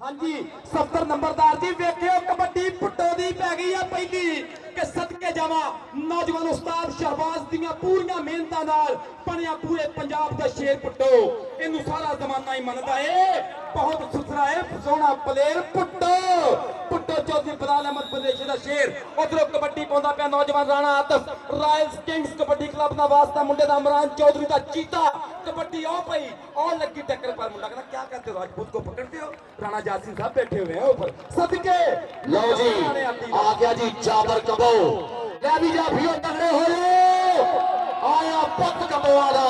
हाँ जी 70 नंबरदार जी वेखियो कबड्डी पुट्टो दी पै गई है पहली कि सदके जावा नौजवान उस्ताद शहबाज दियां पूरियां मेहनतां नाल बनिया पूरे पंजाब दा शेर पुट्टो इनू सारा जमाना ही मनदा है बहुत सुथरा है सोहना प्लेयर पुट्टो पुट्टो चौधरी बलाल अहमद प्रदेश दा शेर उधरों कबड्डी पाउंदा पिया नौजवान Rana Atif Royals Kings kabaddi club दा वास्ता मुंडे दा इमरान चौधरी दा चीता कबड्डी आओ पई और लगी टक्कर पर मुंडा कहना क्या करते हो राजपूत को पकड़ते हो राणा जासिम साहब बैठे हुए हैं ऊपर सदके लो जी आ गया जी जाबर कबो ले भी जा भी तगड़े हो रे आया पुत कबोआ दा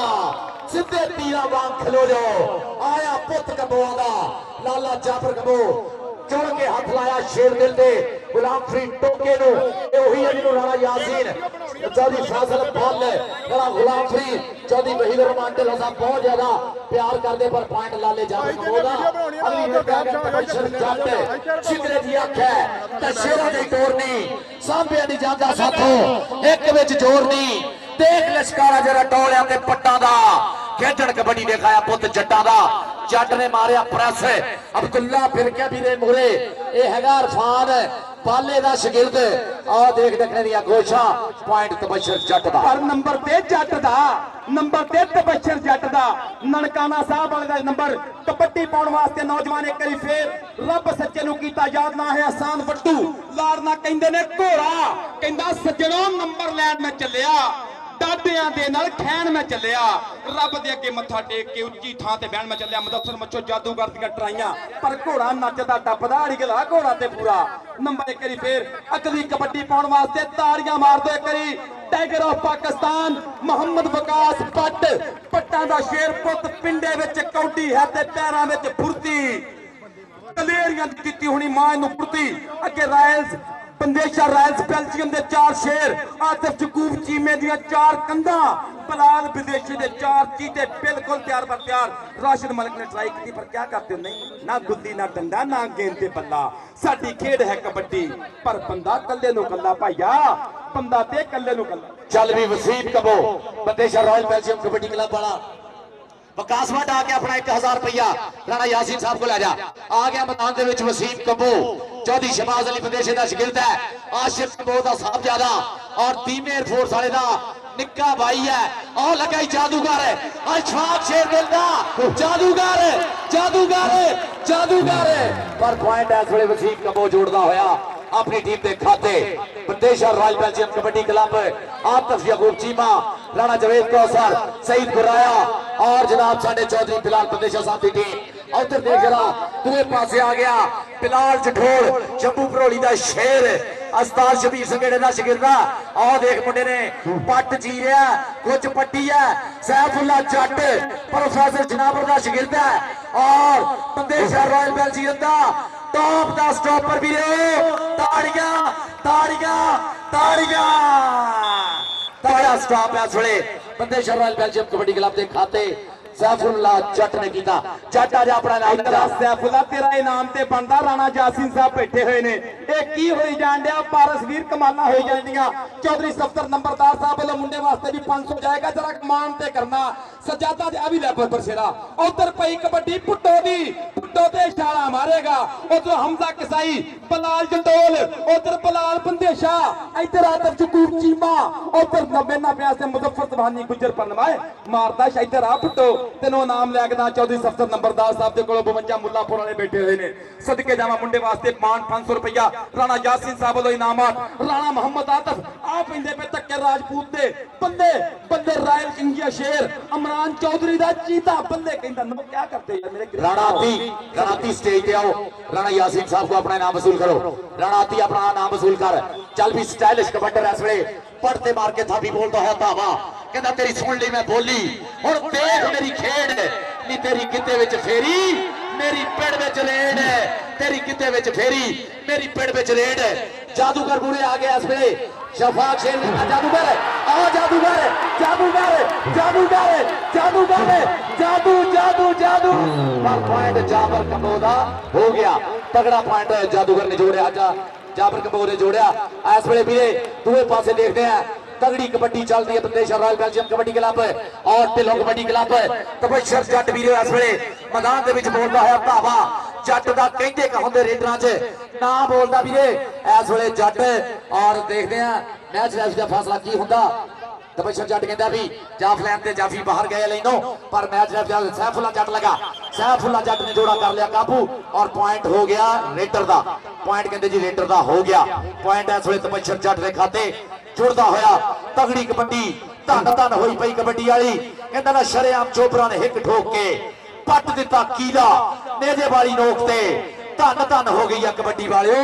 सीधे तीरा वांग खलो जाओ आया पुत कबोआ दा लाला जाबर कबो चढ़ के हाथ लाया शेर दिल दे गुलाम फरीद टोके नु ए ओही है जिन्हों राणा यासीन चौधरी फैसल फल राणा गुलाम फरीद चौधरी वहीद रहमान ढिल्लों साहब बहुत ज्यादा प्यार करते पर पॉइंट लाले जाबर कबो दा अगली में पै गया तबशर जट सिदरे दी अख है ते शेरां दी टोरनी सांभियां दी जांदा साथों एक विच जोरनी देख लश्कारा जरा टोलिया ते पट्टा दा खेडण कबड्डी दिखाया पुत जट्टा दा जट ने मारिया प्रेस अब्दुल्ला फिर क्या भी मुहरे ये हैगा इरफान पाले दा शागिर्द आ देख देखने दी गोशा पॉइंट तबशर जट दा पर नंबर ते जट दा नंबर ते तबशर जट दा ननकाना साहब वाले दा नंबर कबड्डी पाउण वास्ते नौजवान एक करी फेर रब सच्चे नु कीता याद ना है आसान वट्टू लारना कहंदे ने घोड़ा कहंदा सज्जणों नंबर लैन मैं चलिया दादियां दे नाल खैन मैं चलिया रब दे अगे मत्था टेक के उच्ची थां ते बहन मैं चलिया मुदस्सर मच्छो जादूगर दियां ट्राइयां पर घोड़ा नचदा टपदा अड़गला घोड़ा ते पूरा नंबर एक करी फेर अगली कबड्डी पाउण वास्ते ताड़ियां मार दो एक करी टाइगर ऑफ पाकिस्तान मोहम्मद वकास भट्ट पट्टां दा शेर पुत पिंडे विच कौडी है ते पैरां विच फुर्ती कलेरियां दी दित्ती होनी मां नूं फुर्ती अगे रॉयल्स बंदेशा रॉयल्स बेल्जियम दे 4 शेर आतिफ जकूब चीमे दियां 4 कंधा बलाल विदेशी दे 4 चीते बिल्कुल तैयार पर तैयार राशिद मलिक ने ट्राई की पर क्या करते हो नहीं ना गुल्ली ना डंडा ना गेंद ते बल्ला साडी खेड है कबड्डी पर बंदा कल्ले नु कल्ला भाईया बंदा ते कल्ले नु कल्ला चल भी वसीम कबो Bandesha Royal Belgium kabaddi club वाला वकास भट्ट आ गया अपना 1000 रुपया राणा यासीन साहब को ले जा आ गया मैदान दे विच वसीम कबो चौधरी शहबाज अली प्रदेश दा शागिर्द है आशिफ कबो दा साहबजादा और टीम एयरफोर्स वाले दा निक्का भाई है और लगा ही जादूगर है अशफाक शेर दिल दा जादूगर जादूगर जादूगर पर पॉइंट इस वेले वसीम कबो जोड़दा होया अपनी टीम के खाते Bandesha Royal Belgium kabaddi club Atif Yaqoob Cheema Rana Javed Kausar Saeed Guraya और जनाब साडे चौधरी बिलाल बंदेशा साहब की टीम उधर देख जरा दूसरे पासे आ गया बिलाल जठोल जम्मू भरोली का शेर अस्ताद शबीर संगेड़े का शागिर्द आ देख मुंडे ने पट चीरिया कुछ पट्टी है सैफुल्ला जट प्रोफेसर जनाबर का शागिर्द है और बंदेशा रॉयल बेल्जियम का टॉप दा स्टॉपर भी ताड़ियां ताड़ियां ताड़ियां ताड़ा स्टॉप है थोड़े Bandesha Royal Belgium kabaddi club के खाते सैफुल्ला जट ने कीता जट आज अपना नाम सैफुल्ला तेरा इनाम ते बनदा राणा जासिम साहब बैठे हुए ने ए की होई जान दिया पारस वीर कमाला होई जांदियां चौधरी 70 नंबरदार साहब वाले मुंडे वास्ते भी 500 जाएगा जरा कमान ते करना सजादा दे अभी लेबर पर शेरा उधर पई कबड्डी पुट्टो दी पुट्टो ते इशारा मारेगा उधर हमजा कसाई बलाल जंडोल उधर बलाल बंदेशा इधर आतिफ जकूब चीमा उधर नबेना प्यास से मुजफ्फर सुभानी गुजर परनवाए मारदा इधर आ पुट्टो तेनों नाम लैगदा चौधरी 70 नंबरदार साहब के कोल 52 मुल्लापुर वाले बैठे हुए ने सदके जावा मुंडे वास्ते 500 रुपया राणा यासीन साहब वालों इनामात राणा मोहम्मद आतिफ आ पिंदे पे तक्के राजपूत दे बंदे बंदे रॉयल किंग शेर इमरान चौधरी दा चीता बंदे कहंदा नो क्या करते यार मेरे राणाती स्टेज पे आओ राणा यासीन साहब को अपना इनाम वसूल करो राणाती अपना नाम वसूल कर चल भी स्टाइलिश कबड्डर इस वेले पड़ते मार के था भी बोलता है धावा कहता तेरी सुन ली मैं बोली और देख मेरी खेड नी तेरी किते विच फेरी मेरी पेड़ विच रेड तेरी किते विच फेरी मेरी पेड़ विच रेड जादूगर बुरे आ गया इस वेले शफाक शेर जादूगर आ जादूगर जादूगर जादूगर जादूगर जादू जादू जादू पर पॉइंट जाबर कबोदा हो गया तगड़ा पॉइंट जादूगर ने जोड़िया जाबर कबोर ने जोड़िया इस वेले भी दूसरे पासे देखते हैं तगड़ी कबड्डी चल रही है Bandesha Royal Belgium kabaddi club और ढिल्लों कबड्डी क्लब तबशर जट वीर इस वेले मैदान दे विच बोलदा है धावा जट का कहते कहते रेडर च ना बोलता वीरे इस वे जट और देखते हैं मैच रैफ का फैसला की होंगे तबशर जट कहता भी जाफ लैन ते जाफी बाहर गए लेनो पर मैच रैफ सैफुल्ला जट लगा सैफुल्ला जट ने जोड़ा कर लिया काबू और पॉइंट हो गया रेडर का पॉइंट कहते जी रेडर का हो गया पॉइंट इस वे तबशर जट के खाते जुड़ता होया तगड़ी कबड्डी धन धन होई पई कबड्डी वाली कहता ना शरेआम चोपरा ने हिक ठोक के पट दिता कीला नेजे वाली नोक ते धन धन हो गई है कबड्डी वाले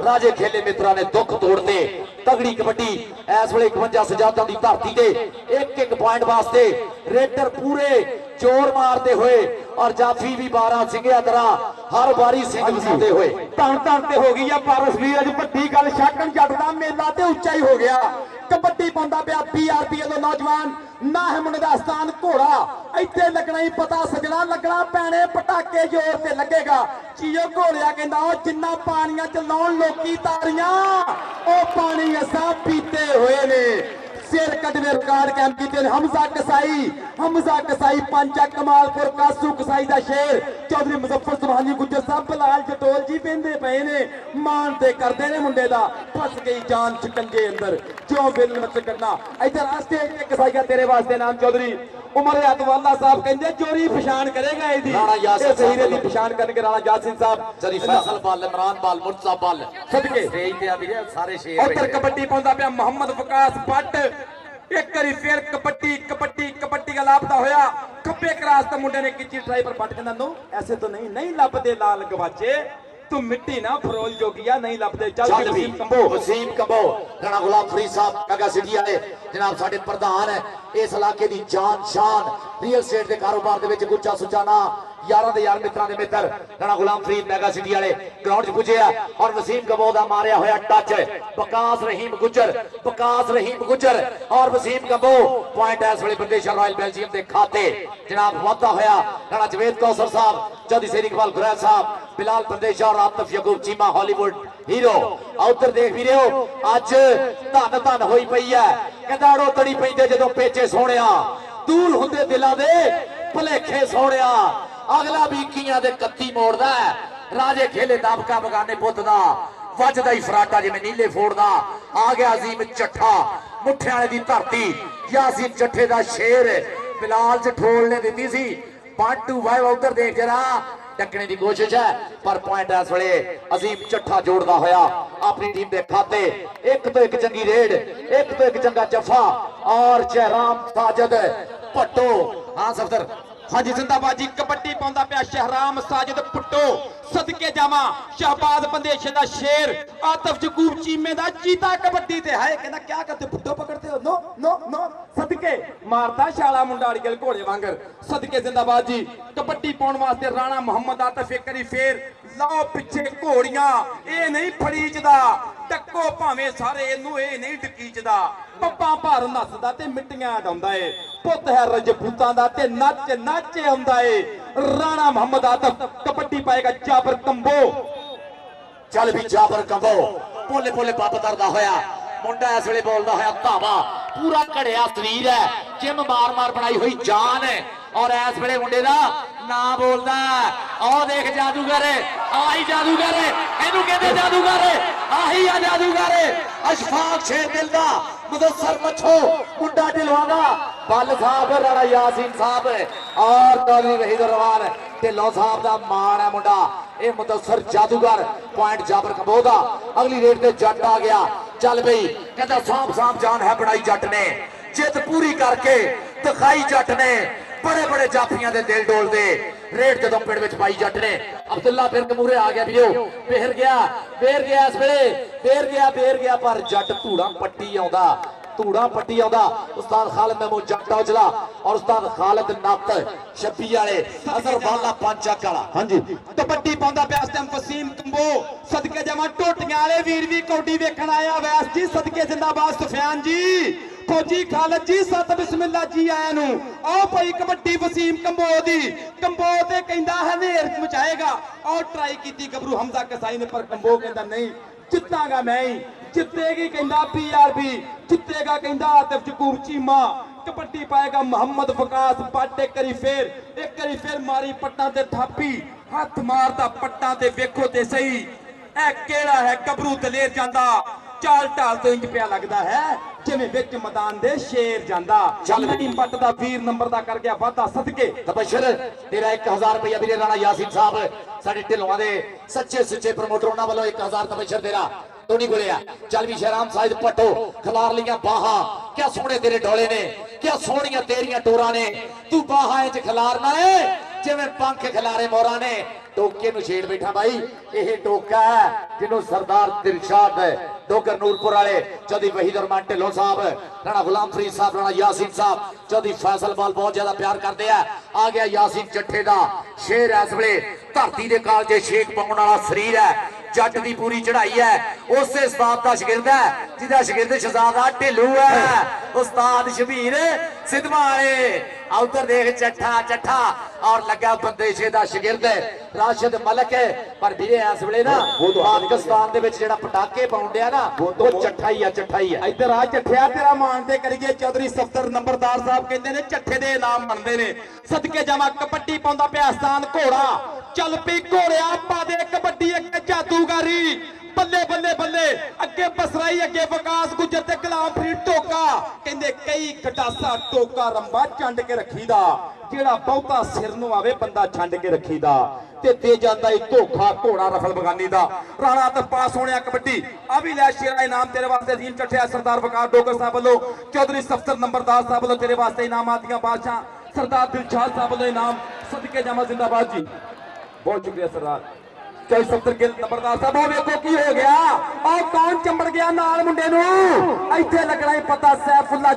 राजे खेले मित्रा ने दुख तोड़ते तगड़ी कबड्डी इस वे 51 सजादा की धरती से एक एक पॉइंट वास्ते रेडर पूरे जोर मारते हुए और जाफी भी 12 सिंघिया तरह हर बारी सिंह वसाते हुए धन धन ते हो गई है पारस भी अज वड्डी गल शाकन जट दा मेला ते उच्चा ही हो गया कबड्डी पाउंदा पिया BRPA दा नौजवान ना है मुंडे दा स्थान घोड़ा इत्थे लगना ही पता सजना लगना पैने पटाके जोर ते लगेगा चीयो घोड़िया कहंदा ओ जिन्ना पानियां च लाउण लोकी तारियां ओ पानी असां पीते हुए ने सिर कटने रिकॉर्ड कैंप कीते हमजा कसाई पंचा कमालपुर कासू कसाई दा शेर चौधरी मुजफ्फर सुभानी गुज्जर साहब बलाल जटोल जी बेंदे पए ने मान ते करदे ने मुंडे दा फस गई जान शिकंजे अंदर जो बिल मत करना इधर स्टेज ते कसाईया तेरे वास्ते नाम चौधरी उमर अतवाला साहब कहंदे चोरी पहचान करेगा इदी राणा यासिन सहीरे दी पहचान करके राणा यासिन साहब जरी फैसल बल इमरान बल मुर्तजा बल सदके स्टेज ते आ वीरे सारे शेर उधर कबड्डी पाउंदा पिया मोहम्मद वकास भट्ट एक करी फिर कबड्डी का लापता होया खब्बे क्रास ते मुंडे ने किची ट्राई पर भट्ट कहंदा नो ऐसे तो नहीं लभदे लाल गवाचे तू मिट्टी ना फरोल जोगिया नहीं लभदे चल वसीम कंबो राणा गुलाम फरीद साहब मेगा सिटी वाले जनाब साडे प्रधान है इस इलाके दी जान शान रियल एस्टेट के कारोबार दे विच गुच्चा सुच्चा ना यारां दे यार मित्रां दे मित्र राणा गुलाम फरीद मेगा सिटी वाले ग्राउंड च पुजे और वसीम कंबो दा मारिया होया टच बकास रहीम गुजर और वसीम कंबो पॉइंट इस वेले बंदेश रॉयल बेल्जियम दे खाते जनाब वादा होया राणा जवेद कौसर साहब चौधरी शेर इकबाल गुरैल साहब बिलाल बंदेश और आतिफ यकूब चीमा हॉलीवुड हीरो उधर देख भी रहे हो अज धन धन होई पई है कहंदा अड़ो तड़ी पैंदे जदों पेचे सोहणिया दूर हुंदे दिलां दे भुलेखे सोहणिया अगला भी कीआं दे कत्ती मोड़दा राजे खेले दाबका बगाने पुੱਤ ਦਾ ਵੱਜਦਾ ਹੀ ਫਰਾਟਾ ਜਿਵੇਂ ਨੀਲੇ ਫੋੜਦਾ ਆ ਗਿਆ ਅਜ਼ੀਮ ਚੱਠਾ ਮੁੱਠਿਆਂ ਵਾਲੇ ਦੀ ਧਰਤੀ ਯਾਸੀਨ ਚੱਠੇ ਦਾ ਸ਼ੇਰ ਬਿਲਾਲ ਜਠੋਲ ਨੇ ਦਿੱਤੀ ਸੀ 1-2 ਉਧਰ ਦੇਖ ਜਰਾ टकने की कोशिश है पर पॉइंट इस वे अजीम चट्ठा जोड़ता होया अपनी टीम के खाते एक तो एक चंगी रेड एक तो एक चंगा जफा और जयराम साजिद भट्टो हाँ सफदर हाँ जी जिंदाबाद जी कबड्डी पाउंदा पिया शहराम साजिद पुट्टो सदके जावा शहबाज बंदेश दा शेर आतिफ यकूब चीमे दा चीता कबड्डी ते है कहना क्या करते पुट्टो पकड़ते हो नो सदके मारता शाला मुंडा अड़गल घोड़े वांगर सदके जिंदाबाद जी कबड्डी पाउण वास्ते राणा मोहम्मद आतिफ एक करी फेर लाओ पिछे घोड़ियां ए नहीं फड़ीचदा टक्को भावें सारे इनू ए नहीं डकीचदा पप्पा भर नसदा ते मिट्टियां डाउंदा ए पुੱਤ है रजपूतां दा ते नच आउंदा ए राणा मोहम्मद आतिफ कबड्डी पाएगा जाबर कंबो चल भी जाबर कंबो पोले पोले पप करदा होया मुंडा इस वेले बोलदा होया धावा पूरा घड़िया शरीर है जिम मार मार बनाई हुई जान है और इस वेले मुंडे दा ना बोलदा आओ देख जादूगर आई जादूगर इनू कहंदे जादूगर आही आ जादूगर अशफाक शेर दिल दा मुदस्सर मच्छो मुंडा ढिलवाना बल साहब राणा यासीन साहब और चौधरी वहीद रवान ढिल्लों साहब दा मान है मुंडा ये मुदस्सर जादूगर पॉइंट जाबर कंबो दा अगली रेड ते जट आ गया चल बई कहंदा सांप जान है बनाई जट ने जित पूरी करके दिखाई जट ने बड़े बड़े जाफियां दे दिल डोल दे रेड जदों पिंड विच पाई जट ने अब्दुल्ला फिर कमूरे आ गया वीडियो बेर गया इस वेले बेर गया पर जट धूड़ा पट्टी आउंदा उस्ताद खालिद महमूद जट औजला और उस्ताद खालिद नत छब्बी वाले असर वाला पंचक वाला हां जी कबड्डी पाउंदा पिया इस टाइम वसीम कंबो सदके जावा टोटियां वाले वीर भी कौडी वेखण आया वैस जी सदके जिंदाबाद सुफियान जी फौजी खालिद जी सत बिस्मिल्लाह जी आया नु आओ भाई कबड्डी वसीम कंबो ते कहंदा है नेर मचाएगा और ट्राई कीती गबरू हमजा कसाई ने पर कंबो कहंदा नहीं जितांगा मैं ही जितेगी कहंदा PRP जितेगा कहंदा आतिफ यकूब चीमा कबड्डी पाएगा मोहम्मद वकास भट्ट एक करी फेर मारी पट्टा ते थापी ਹੱਥ ਮਾਰਦਾ ਪੱਟਾਂ ਤੇ ਵੇਖੋ ਤੇ ਸਹੀ ਇਹ ਕਿਹੜਾ ਹੈ ਗੱਭਰੂ ਦਲੇਰ ਜਾਂਦਾ ਚਾਲ ਢਾਲ ਤੋਂ ਇੰਜ ਪਿਆ ਲੱਗਦਾ ਹੈ ਜਿਵੇਂ ਵਿੱਚ ਮੈਦਾਨ ਦੇ ਸ਼ੇਰ ਜਾਂਦਾ ਚੱਲ ਨਹੀਂ ਪੱਟ ਦਾ ਵੀਰ ਨੰਬਰ ਦਾ ਕਰ ਗਿਆ ਵਾਧਾ ਸਦਕੇ ਤਬਸ਼ਰ ਤੇਰਾ 1000 ਰੁਪਇਆ ਵੀਰੇ ਰਾਣਾ ਯਾਸੀਨ ਸਾਹਿਬ ਸਾਡੇ ਢਿੱਲੋਂ ਦੇ ਸੱਚੇ ਸੁੱਚੇ ਪ੍ਰਮੋਟਰ ਉਹਨਾਂ ਵੱਲੋਂ 1000 ਤਬਸ਼ਰ ਤੇਰਾ ਟੋਨੀ ਬੋਲਿਆ ਚੱਲ ਵੀ ਸ਼ਹਿਰਾਮ ਸਾਈਦ ਪੱਟੋ ਖਿਲਾਰ ਲੀਆਂ ਬਾਹਾਂ ਕਿਆ ਸੋਹਣੇ ਤੇਰੇ ਢੋਲੇ ਨੇ ਕਿਆ ਸੋਹਣੀਆਂ ਤੇਰੀਆਂ ਟੋਰਾਂ ਨੇ ਤੂੰ ਬਾਹਾਂ 'ਚ ਖਿਲਾਰਨਾ ਏ ਜਿਵੇਂ ਪੰਖ ਖਿਲਾਰੇ ਮੋਰਾਂ ਨੇ ਟੋਕੇ ਨੂੰ ਛੇੜ ਬੈਠਾ ਬਾਈ ਇਹ ਟੋਕਾ ਹੈ ਜਿਹਨੂੰ ਸਰਦਾਰ ਦਿਲਸ਼ਾਦ ਡੋਗਰ ਨੂਰਪੁਰ ਵਾਲੇ ਚੌਧਰੀ ਵਹੀਦ ਰਹਿਮਾਨ ਢਿੱਲੋਂ ਸਾਹਿਬ ਰਾਣਾ ਗੁਲਾਮ ਫਰੀਦ ਸਾਹਿਬ ਰਾਣਾ ਯਾਸੀਨ ਸਾਹਿਬ ਚੌਧਰੀ ਫੈਸਲ ਬਾਲ ਬਹੁਤ ਜ਼ਿਆਦਾ ਪਿਆਰ ਕਰਦੇ ਆ ਗਿਆ ਯਾਸੀਨ ਜੱਠੇ ਦਾ ਸ਼ੇਰ ਇਸ ਵੇਲੇ ਧਰਤੀ ਦੇ ਕਾਲਜੇ ਛੇਕ ਪਾਉਣ ਵਾਲਾ ਸਰੀਰ ਹੈ ਜੱਟ ਦੀ ਪੂਰੀ ਚੜ੍ਹਾਈ ਹੈ ਉਸੇ ਉਸਤਾਦ ਦਾ ਸ਼ਾਗਿਰਦ ਹੈ ਜਿਹਦਾ ਸ਼ਾਗਿਰਦ ਸ਼ਹਜ਼ਾਦਾ ਢਿੱਲੂ ਹੈ ਉਸਤਾਦ ਸ਼ਬੀਰ ਸਿਧਵਾ ਵਾਲੇ ਉਧਰ ਦੇਖ ਚੱਠਾ ਔਰ ਲੱਗਾ ਬੰਦੇਸ਼ੇ ਦਾ ਸ਼ਾਗਿਰਦ ਰਾਸ਼ਿਦ ਮਲਕ ਪਰ ਵੀਰੇ ਇਸ ਵੇਲੇ ਨਾ ਪਾਕਿਸਤਾਨ ਦੇ ਵਿੱਚ ਜਿਹੜਾ ਪਟਾਕੇ ਪਾਉਂਦਿਆ ਨਾ ਉਹ ਚੱਠਾ ਹੀ ਆ ਇੱਧਰ ਆ ਚੱਠਿਆ ਤੇਰਾ ਮਾਣ ਤੇ ਕਰੀਏ ਚੌਧਰੀ ਸਫਦਰ ਨੰਬਰਦਾਰ ਸਾਹਿਬ ਕਹਿੰਦੇ ਨੇ ਚੱਠੇ ਦੇ ਇਨਾਮ ਮੰਨਦੇ ਨੇ ਸਦਕੇ ਜਾਵਾਂ ਕਬੱਡੀ ਪਾਉਂਦਾ ਪਿਆ ਸਤਾਨ ਘੋੜਾ ਚੱਲ ਪਈ ਘੋੜਿਆ ਪਾ ਦੇ ਕਬੱਡੀ ਇੱਕ ਜਾਦੂਗਰੀ ਬੱਲੇ ਬੱਲੇ ਬੱਲੇ ਅੱਗੇ ਬਸਰਾਈ ਅੱਗੇ ਵਿਕਾਸ ਗੁੱਜਰ ਤੇ ਗੁਲਾਮ ਫਰੀਦ ਟੋਕਾ ਕਹਿੰਦੇ ਕਈ ਖਟਾਸਾ ਟੋਕਾ ਰੰਬਾ ਚੰਡ ਕੇ ਰੱਖੀਦਾ ਜਿਹੜਾ ਬਹੁਤਾ ਸਿਰ ਨੂੰ ਆਵੇ ਬੰਦਾ ਛੰਡ ਕੇ ਰੱਖੀਦਾ ਤੇ ਦੇ ਜਾਂਦਾ ਈ ਧੋਖਾ ਘੋੜਾ ਰਫਲ ਬਗਾਨੀ ਦਾ ਰਾਣਾ ਤੇ ਪਾਸ ਹੋਣਿਆ ਕਬੱਡੀ ਆ ਵੀ ਲੈ ਸ਼ੇਰਾ ਇਨਾਮ ਤੇਰੇ ਵਾਸਤੇ ਅਜ਼ੀਮ ਚੱਠਿਆ ਸਰਦਾਰ ਵਕਾਰ ਡੋਗਰ ਸਾਹਿਬ ਵੱਲੋਂ ਚੌਧਰੀ ਸਫਦਰ ਨੰਬਰਦਾਰ ਸਾਹਿਬ ਵੱਲੋਂ ਤੇਰੇ ਵਾਸਤੇ ਇਨਾਮ ਆਦੀਆਂ ਬਾਦਸ਼ਾਹ ਸਰਦਾਰ ਦਿਲਸ਼ਾਦ ਸਾਹਿਬ ਵੱਲੋਂ ਇਨਾਮ ਸਦਕੇ ਜਾਵਾਂ ਜ਼ਿੰਦਾਬਾਦ ਜੀ ਬਹੁਤ ਸ਼ੁਕਰੀਆ ਸਰਦਾਰ ਚਾਹੇ 70 ਗਿਲ ਨੰਬਰਦਾਰ ਸਾਹਿਬ ਉਹ ਵੇਖੋ ਕੀ ਹੋ ਗਿਆ ਉਹ ਕੌਣ ਚੰਬੜ ਗਿਆ ਨਾਲ ਮੁੰਡੇ ਨੂੰ ਇੱਥੇ ਲੱਗਣਾ ਹੀ ਪਤਾ ਸੈਫੁੱਲਾ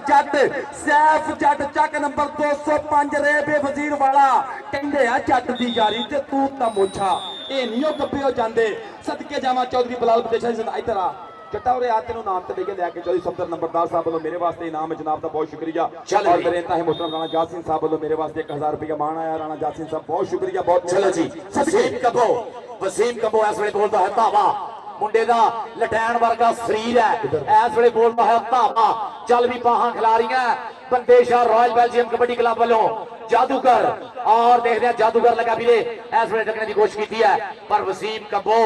ਸੈਫ ਜੱਟ ਚੱਕ ਨੰਬਰ 205 ਰੇਬੇ ਵਜ਼ੀਰ ਵਾਲਾ ਕਹਿੰਦੇ ਆ ਜੱਟ ਦੀ ਯਾਰੀ ਤੇ ਤੂੰ ਤਾਂ ਮੋਛਾ ਇਹ ਨਹੀਂ ਉਹ ਗੱਬੇ ਹੋ ਜਾਂਦੇ ਸਦਕੇ ਜਾਵਾਂ ਚੌਧਰੀ ਬਲਾਲ ਬਦੇਸ਼ਾ ਜੀ ਇੱਧਰ ਆ ਜੱਟਾ ਉਰੇ ਆ ਤੈਨੂੰ ਨਾਮ ਤੇ ਲੈ ਕੇ ਲਿਆ ਕੇ ਚੌਧਰੀ ਸਫਦਰ ਨੰਬਰਦਾਰ ਸਾਹਿਬ ਵੱਲੋਂ ਮੇਰੇ ਵਾਸਤੇ ਇਨਾਮ ਹੈ ਜਨਾਬ ਦਾ ਬਹੁਤ ਸ਼ੁਕਰੀਆ ਔਰ ਮੇਰੇ ਇੰਤਹਾਈ ਮੁਹਤਰਮ ਰਾਣਾ ਜਾਸਿਨ ਸਾਹਿਬ ਵੱਲੋਂ ਮੇਰੇ ਵਾਸਤੇ 1000 ਰੁਪਇਆ ਮਾਣ ਆਇਆ ਰਾਣਾ ਜਾਸਿਨ ਸਾਹਿਬ ਬਹੁਤ ਸ਼ੁਕਰੀਆ ਬਹੁਤ ਚਲੋ ਜੀ ਵਸੀਮ ਕੰਬੋ ਇਸ ਵੇਲੇ ਬੋਲਦਾ ਹੈ ਧਾਵਾ ਮੁੰਡੇ ਦਾ ਲਟੈਣ ਵਰਗਾ ਸਰੀਰ ਹੈ ਇਸ ਵੇਲੇ ਬੋਲਦਾ ਹੈ ਧਾਵਾ ਚੱਲ ਵੀ ਬਾਹਾਂ ਖਿਲਾਰੀਆਂ Bandesha Royal Belgium kabaddi club ਵੱਲੋਂ ਜਾਦੂਗਰ ਔਰ ਦੇਖਦੇ ਆ ਜਾਦੂਗਰ ਲੱਗਾ ਵੀਰੇ ਇਸ ਵੇਲੇ ਡੱਕਣੇ ਦੀ ਕੋਸ਼ਿਸ਼ ਕੀਤੀ ਹੈ ਪਰ ਵਸੀਮ ਕੰਬੋ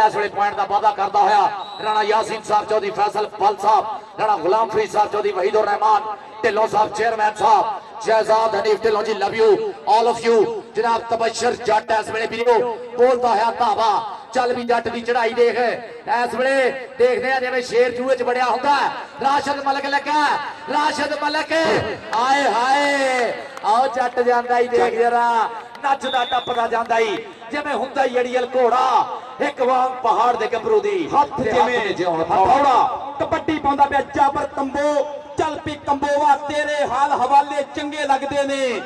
ਇਸ ਵੇਲੇ ਪੁਆਇੰਟ ਦਾ ਵਾਅਦਾ ਕਰਦਾ ਹੋਇਆ ਰਾਣਾ ਯਾਸੀਨ ਸਾਹਿਬ ਚੌਧਰੀ ਫੈਸਲ ਬਲ ਸਾਹਿਬ ਰਾਣਾ ਗੁਲਾਮ ਫਰੀਦ ਸਾਹਿਬ ਚੌਧਰੀ ਵਹੀਦ ਰਹਿਮਾਨ ਢਿੱਲੋਂ ਸਾਹਿਬ chairman Sahib Shahzad Hanif Dhillon ji love you all of you ਜਨਾਬ ਤਬਸ਼ਰ ਜੱਟ ਇਸ ਵੇਲੇ ਵੀਰੋ ਬੋਲਦਾ ਹੋਇਆ ਧਾਵਾ ਚੱਲ ਵੀ ਜੱਟ ਦੀ ਚੜ੍ਹਾਈ ਦੇਖ ਇਸ ਵੇਲੇ ਦੇਖਦੇ ਆ ਜਿਵੇਂ ਸ਼ੇਰ ਜੂਏ ਚ ਵੜਿਆ ਹੁੰਦਾ ਰਾਸ਼ਦ ਮਲਕ ਲੱਗਾ ਰਾਸ਼ਦ ਮਲਕ ਆਏ ਹਾਏ ਆਓ ਜੱਟ ਜਾਂਦਾ ਹੀ ਦੇਖ ਜਰਾ ਨੱਚਦਾ ਟੱਪਦਾ ਜਾਂਦਾ ਹੀ ਜਿਵੇਂ ਹੁੰਦਾ ਹੀ ਅੜੀਅਲ ਘੋੜਾ ਇੱਕ ਵਾਂਗ ਪਹਾੜ ਦੇ ਗੱਭਰੂ ਦੀ ਹੱਥ ਜਿਵੇਂ ਹਥੌੜਾ ਕਬੱਡੀ ਪਾਉਂਦਾ ਪਿਆ ਜਾਬਰ ਕੰਬੋ ਚੱਲ ਪੀ ਕੰਬੋਵਾ ਤੇਰੇ ਹਾਲ ਹਵਾਲੇ ਚੰਗੇ ਲੱਗਦੇ ਨੇ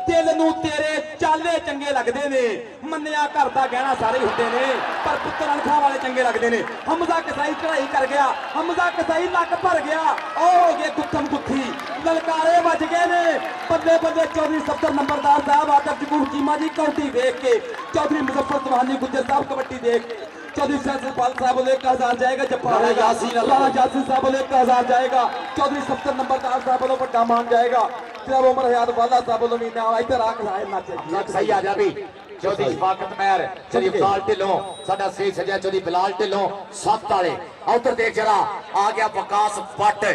ਦਿਲ ਨੂੰ ਤੇਰੇ ਚਾਲੇ ਚੰਗੇ ਲੱਗਦੇ ਨੇ ਮੰਨਿਆ ਘਰ ਦਾ ਗਹਿਣਾ ਸਾਰੇ ਹੁੰਦੇ ਨੇ ਪਰ ਪੁੱਤਰ ਅਣਖਾਂ ਵਾਲੇ ਚੰਗੇ ਲੱਗਦੇ ਨੇ ਹਮਜ਼ਾ ਕਸਾਈ ਚੜਾਈ ਕਰ ਗਿਆ ਹਮਜ਼ਾ ਕਸਾਈ ਲੱਕ ਭਰ ਗਿਆ ਉਹ ਹੋ ਗਏ ਗੁੱਥਮ ਗੁੱਥੀ ਲਲਕਾਰੇ ਵੱਜ ਗਏ ਨੇ ਬੱਲੇ ਬੱਲੇ ਚੌਧਰੀ ਸਫਦਰ ਨੰਬਰਦਾਰ ਸਾਹਿਬ ਆਕਰ ਜਗੂਰ ਚੀਮਾ ਜੀ ਕੌਟੀ ਵੇਖ ਕੇ ਚੌਧਰੀ ਮੁਜ਼ੱਫਰ ਸੁਹਾਨੀ ਗੁੱਜਰ ਸਾਹਿਬ ਕਬੱਡੀ ਦੇਖ ਕੇ चौधरी फैसल पाल साहब बोले 1000 जाएगा जप्पा राणा यासीन साहब बोले 1000 जाएगा चौधरी सफदर नंबरदार साहब बोले बड़ा मान जाएगा जनाब उमर हयात वाला साहब बोले मीना इधर आके आए नाच सही आ जा भी चौधरी शफाकत महर चौधरी बिलाल ढिल्लों साडा स्टेज सजा चौधरी बिलाल ढिल्लों सत्त वाले उधर देख जरा आ गया वकास भट्ट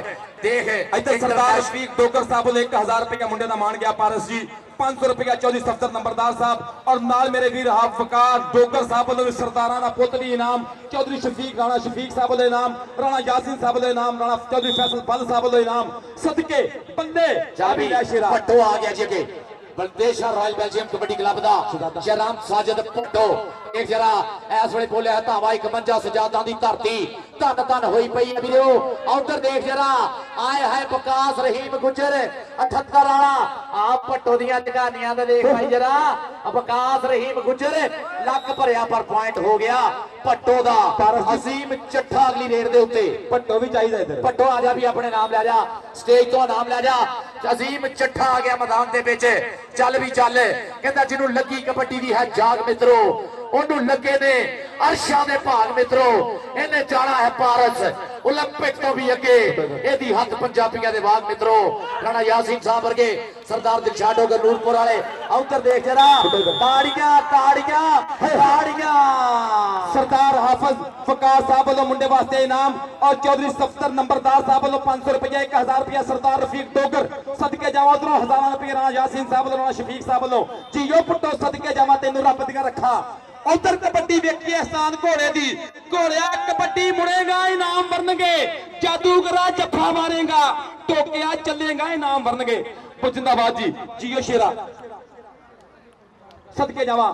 देख इधर सरदार शफीक डोगर साहब बोले 1000 रुपया मुंडे दा मान गया पारस जी 500 रुपया चौधरी सफदर नंबरदार साहब और नाल मेरे वीर हाफ वकार डोगर साहब वालों सरदाराना पोतली इनाम चौधरी शफीक राणा शफीक साहब वालों इनाम राणा यासीन साहब वालों इनाम राणा चौधरी फैसल बल साहब वालों इनाम सदके बंदे जाबी भट्टो आ गया जी के बलदेशा रॉयल बेल्जियम कबड्डी क्लब दा शहराम साजिद भट्टो एक जरा इस वेले बोलिया धावा 51 सजादां दी धरती धन धन होई पई है वीरो उधर देख जरा आए हाय विकास रहीम गुजर 78 वाला आप भट्टो दियां जगानियां दे देख भाई जरा विकास रहीम गुजर लक भरिया पर पॉइंट हो गया भट्टो दा अजीम चट्ठा अगली रेड दे उत्ते भट्टो भी चाहिए इधर भट्टो आ जा भी अपने नाम ले जा स्टेज तो नाम ले जा अजीम चट्ठा आ गया मैदान दे विच चल भी चल कहता जिन्हों लगी कबड्डी दी है जाग मित्रों ओनू लगे ने ਅਰਸ਼ਾਂ ਦੇ ਭਾਗ ਮਿੱਤਰੋ ਇਹਨੇ ਜਾਣਾ ਹੈ ਪਾਰਸ 올림픽 ਤੋਂ ਵੀ ਅੱਗੇ ਇਹਦੀ ਹੱਥ ਪੰਜਾਬੀਆਂ ਦੇ ਬਾਗ ਮਿੱਤਰੋ ਰਾਣਾ ਯਾਸੀਨ ਸਾਹਿਬ ਵਰਗੇ ਸਰਦਾਰ ਦਿਲਸ਼ਾਦ ਡੋਗਰ ਨੂਰਪੁਰ ਵਾਲੇ ਉੱਧਰ ਦੇਖ ਜਰਾ ਤਾੜੀਆਂ ਤਾੜੀਆਂ ਤਾੜੀਆਂ सरदार हाफिज फकार साहब वालों मुंडे वास्ते इनाम और चौधरी सफ्तर नंबरदार साहब वालों 500 रुपया 1000 रुपया सरदार रफीक डोगर सदके जावा उधरों हजारां रुपया राणा यासीन साहब वालों राणा शफीक साहब वालों जियो पुट्टो सदके जावा तेनू रब दियां रखा उधर कबड्डी वेखी एहसान घोड़े दी घोड़िया कबड्डी मुड़ेगा इनाम बनगे जादूगरा जफा मारेगा टोकिया चलेगा इनाम बनगे जिंदाबाद जी जियो शेरा सदके जावा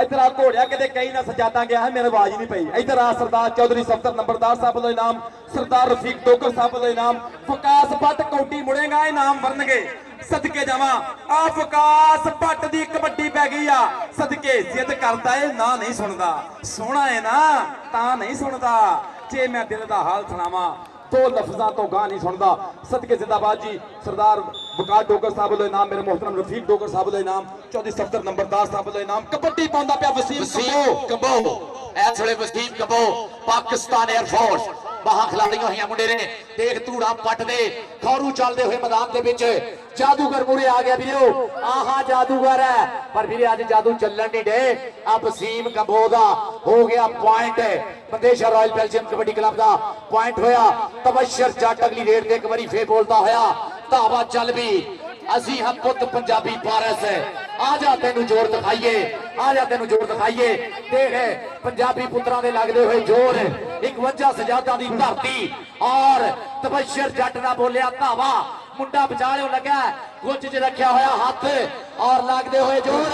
इधर आ घोड़िया किते कई ना सजादा गया है मेरे आवाज नहीं पई इधर आ सरदार चौधरी सफ्तर नंबरदार साहब वालों इनाम सरदार रफीक डोगर साहब वालों इनाम फकास भट्ट कौटी मुड़ेगा इनाम बनगे सदके जावा आ फकास भट्ट दी कबड्डी पै गई आ सदके जिद करता है ना नहीं सुनदा सोहना है ना ता नहीं सुनदा जे मैं दिल दा हाल सुनावा दो लफ्जां तो गां नहीं सुनदा सदके जिंदाबाद जी सरदार वकार डोगर साहब वालों इनाम मेरे मोहतरम रफीक डोगर साहब वालों इनाम चौधरी सफ्तर नंबरदार साहब वालों इनाम कबड्डी पाउंदा पिया वसीम कंबो इस ਵੇਲੇ Wasim combo Pakistan air force ਬਾਹਾਂ ਖਿਲਾੜੀਆਂ ਹੋਈਆਂ ਮੁੰਡੇ ਨੇ ਦੇਖ ਧੂੜਾ ਪੱਟ ਦੇ ਖੌਰੂ ਚੱਲਦੇ ਹੋਏ ਮੈਦਾਨ ਦੇ ਵਿੱਚ ਜਾਦੂਗਰ ਮੂਰੇ ਆ ਗਿਆ ਵੀਰੋ ਆਹਾ ਜਾਦੂਗਰ ਹੈ ਪਰ ਵੀਰੇ ਅੱਜ ਜਾਦੂ ਚੱਲਣ ਨਹੀਂ ਡੇ ਆ ਵਸੀਮ ਕੰਬੋ ਦਾ ਹੋ ਗਿਆ point Bandesha Royal Belgium kabaddi club ਦਾ ਪੁਆਇੰਟ ਹੋਇਆ ਤਬਸ਼ਰ ਜੱਟ ਅਗਲੀ ਰੇਡ ਤੇ ਇੱਕ ਵਾਰੀ ਫੇਰ ਬੋਲਦਾ ਹੋਇਆ ਧਾਵਾ ਚੱਲ ਵੀ ਅਸੀਂ ਹਾਂ ਪੁੱਤ ਪੰਜਾਬੀ ਪਾਰਸ ਆ ਜਾ ਤੈਨੂੰ ਜ਼ੋਰ ਦਿਖਾਈਏ ਆ ਜਾ ਤੈਨੂੰ ਜ਼ੋਰ ਦਿਖਾਈਏ ਦੇਖ ਪੰਜਾਬੀ ਪੁੱਤਰਾਂ ਦੇ ਲੱਗਦੇ ਹੋਏ ਜ਼ੋਰ 51 ਸਜਾਦਾਂ ਦੀ ਧਰਤੀ ਔਰ ਤਬਸ਼ਰ ਜੱਟ ਦਾ ਬੋਲਿਆ ਧਾਵਾ ਮੁੰਡਾ ਵਿਚਾਲਿਓ ਲੱਗਾ ਗੁੱਚ 'ਚ ਰੱਖਿਆ ਹੋਇਆ ਹੱਥ ਔਰ ਲੱਗਦੇ ਹੋਏ ਜ਼ੋਰ